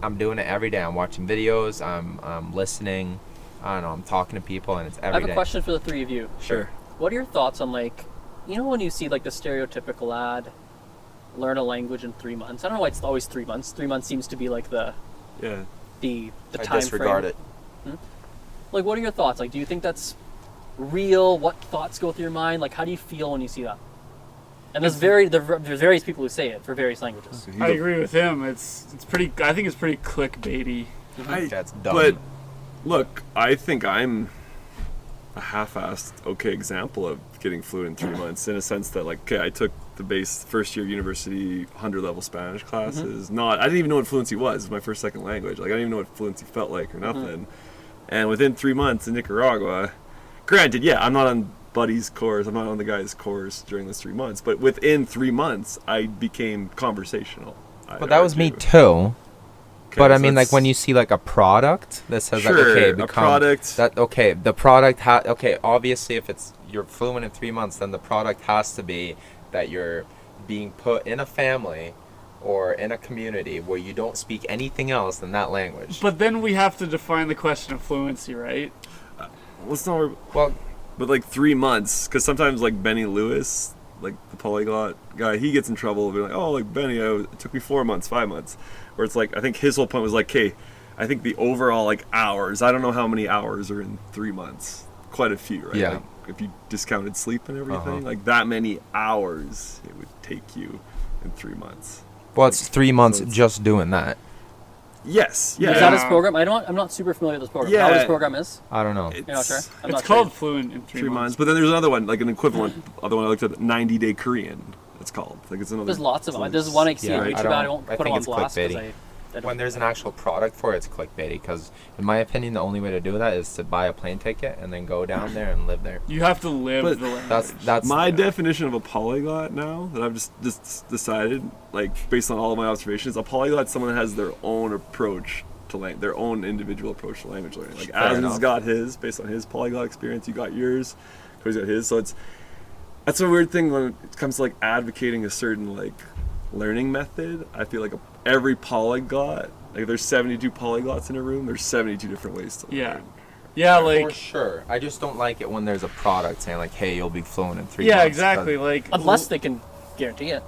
A: I'm doing it every day. I'm watching videos. I'm listening. I don't know. I'm talking to people, and it's every day.
C: I have a question for the 3 of you.
B: Sure.
C: What are your thoughts on when you see like the stereotypical ad, learn a language in 3 months? I don't know why it's always 3 months. 3 months seems to be like the time
A: I disregard
C: frame.
A: it.
C: Like, what are your thoughts? Like, do you think that's real? What thoughts go through your mind? Like, how do you feel when you see that? And there's various people who say it for various languages.
D: I agree with him. It's pretty. I think it's pretty clickbaity.
A: That's dumb.
B: But look, I think I'm a half-assed okay example of getting fluent in 3 months, in a sense that like, okay, I took the base first year university 100 level Spanish classes. I didn't even know what fluency was. It was my first second language. Like I didn't even know what fluency felt like or nothing. And within 3 months in Nicaragua, granted, yeah, I'm not on Buddy's course, I'm not on the guy's course during those 3 months, but within 3 months I became conversational.
A: But that was me too. But I mean, like when you see like a product that says like, okay, become
B: a product.
A: That okay, the product okay, obviously if you're fluent in 3 months, then the product has to be that you're being put in a family or in a community where you don't speak anything else than that language.
D: But then we have to define the question of fluency, right?
B: But like 3 months, because sometimes like Benny Lewis, like the polyglot guy, he gets in trouble being like, oh, like Benny, it took me 4 months, 5 months. Where it's like, I think his whole point was like, hey, I think the overall like hours, I don't know how many hours are in 3 months. Quite a few, right?
A: Yeah.
B: Like, if you discounted sleep and everything, like that many hours it would take you in 3 months.
A: Well, it's 3 months just doing that.
B: Yes. Yeah.
C: Is that his program? I'm not super familiar with this program. How this program is?
A: I don't know.
C: You're not sure?
D: It's called Fluent in 3 months.
B: But then there's another one, like an equivalent other one I looked at, 90-day Korean. It's called. Like it's another.
C: There's lots of them. There's one I see on YouTube. I won't put them on blast because
A: when there's an actual product for it, it's clickbaity. Because in my opinion, the only way to do that is to buy a plane ticket and then go down there and live there.
D: You have to live the language.
A: That's
B: my definition of a polyglot now that I've just decided, like based on all of my observations. A polyglot is someone that has their own approach to their own individual approach to language learning. Like Azren's got his based on his polyglot experience. You got yours. Cody's got his. So that's a weird thing when it comes to like advocating a certain like learning method. I feel like every polyglot, like if there's 72 polyglots in a room, there's 72 different ways to learn.
D: Yeah, like
A: for sure. I just don't like it when there's a product saying like, "Hey, you'll be fluent in 3 months."
D: Yeah, exactly. Like
C: unless they can guarantee it.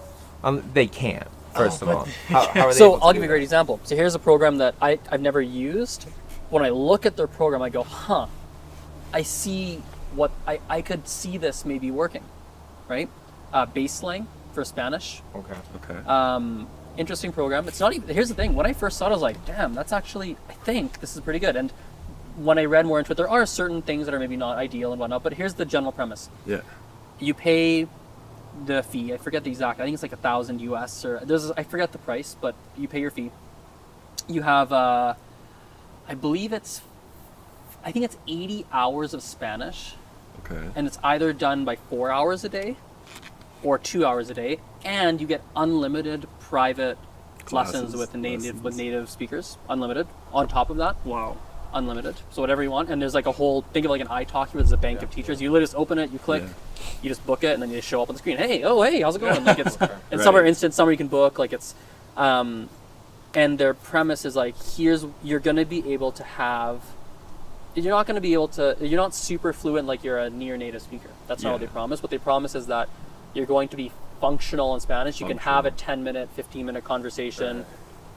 A: They can't. First of all, how are they
C: so
A: able to
C: I'll
A: do
C: give you a
A: that?
C: great example. So here's a program that I've never used. When I look at their program, I go, I see what I could see this maybe working, right? Base slang for Spanish.
B: Okay.
C: Interesting program. It's not even. Here's the thing. When I first saw it, I was like, damn, that's actually. I think this is pretty good. And when I read more into it, there are certain things that are maybe not ideal and whatnot. But here's the general premise.
B: Yeah.
C: You pay the fee. I forget the exact. I think it's like $1,000 US or I forget the price, but you pay your fee. You have I think it's 80 hours of Spanish.
B: Okay.
C: And it's either done by 4 hours a day or 2 hours a day, and you get unlimited private lessons with native speakers, unlimited. On top of that, unlimited. So whatever you want, and there's like a whole, think of like an iTalki where there's a bank of teachers. You literally just open it, you click, you just book it, and then you just show up on the screen. Hey, how's it going? Like it's, and some are instant, some you can book. Like it's, and their premise is like, you're going to be able to have. You're not going to be able to. You're not super fluent like you're a near native speaker. That's not what they promise. What they promise is that you're going to be functional in Spanish. You can have a 10-minute, 15-minute conversation.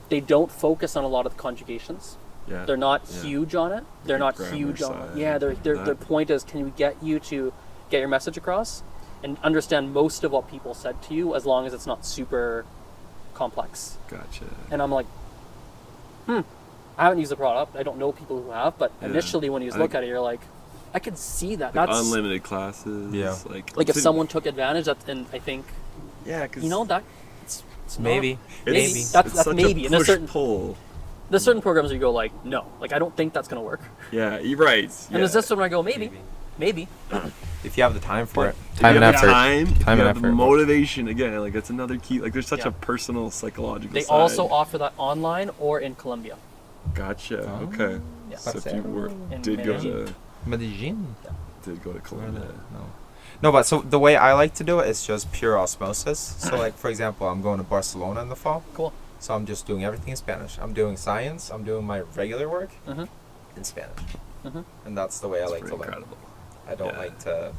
C: They don't focus on a lot of the conjugations.
B: Yeah.
C: They're not huge on it. They're not huge on it. Yeah, their point is, can we get you to get your message across and understand most of what people said to you, as long as it's not super complex.
B: Gotcha.
C: And I'm like, I haven't used the product. I don't know people who have, but initially when you just look at it, you're like, I could see that.
B: Like
C: that's
B: unlimited classes.
A: Yeah.
C: Like if someone took advantage, and I think,
B: because
C: that it's
A: maybe.
C: That's maybe.
B: And
C: there's certain
B: pull.
C: There's certain programs where you go like, no, like I don't think that's gonna work.
B: Yeah, you're right.
C: And there's this one where I go, maybe.
A: If you have the time for it,
B: time and effort,
A: time and effort,
B: the motivation. Again, like that's another key. Like there's such a personal, psychological.
C: They
B: side.
C: also offer that online or in Colombia.
B: Gotcha. Okay.
C: Yeah.
B: So if you did go to Colombia.
A: No, but so the way I like to do it is just pure osmosis. So like for example, I'm going to Barcelona in the fall.
C: Cool.
A: So I'm just doing everything in Spanish. I'm doing science. I'm doing my regular work in Spanish, and that's the way I like to learn.
B: Incredible.
A: I don't like to.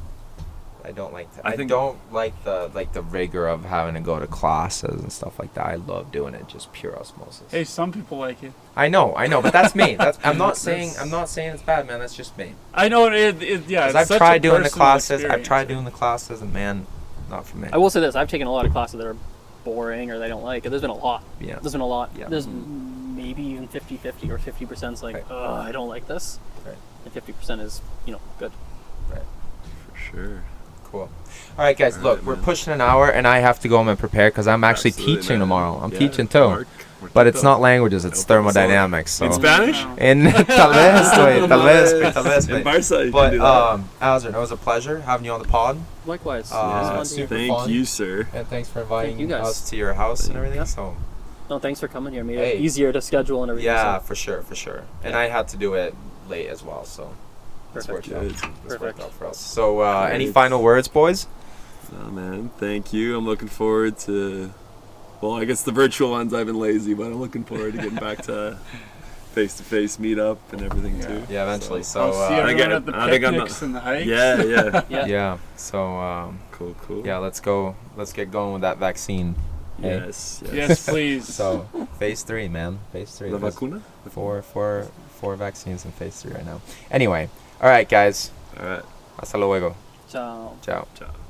A: I don't like the rigor of having to go to classes and stuff like that. I love doing it just pure osmosis.
D: Hey, some people like it.
A: I know, but that's me. I'm not saying it's bad, man. That's just me.
D: I know it. Yeah,
A: I've tried doing the classes. I've tried doing the classes, and man, not for me.
C: I will say this: I've taken a lot of classes that are boring or they don't like it. There's been a lot.
A: Yeah.
C: There's been a lot.
A: Yeah.
C: There's maybe even 50-50 or 50%'s like, I don't like this.
A: Right.
C: And 50% is, good.
A: Right.
B: For sure.
A: Cool. All right, guys. Look, we're pushing an hour, and I have to go home and prepare because I'm actually teaching tomorrow. I'm teaching too. But it's not languages, it's thermodynamics. So.
B: In Spanish?
A: In tal vez.
B: In Barca, you
A: but,
B: can do that.
A: Azren, it was a pleasure having you on the pod.
C: Likewise.
B: Thank you, sir.
A: And thanks for inviting
C: you guys.
A: us to your house and everything. So.
C: No, thanks for coming here. Made it easier to schedule and everything.
A: Yeah,
C: so.
A: for sure. And I had to do it late as well, so this worked out for us. So, any final words, boys?
B: Oh, man, thank you. I'm looking forward to... Well, I guess the virtual ones I've been lazy, but I'm looking forward to getting back to face-to-face meetup and everything too.
A: Yeah, eventually. So,
D: I'll see everyone at the picnics and the hikes.
A: Yeah. So,
B: cool.
A: Yeah, let's get going with that vaccine.
B: Yes,
D: please.
A: So, phase 3, man. Phase 3.
B: La vacuna?
A: Four vaccines in phase 3 right now. Anyway, all right, guys.
B: All right.
A: Hasta luego.
C: Ciao.
A: Ciao.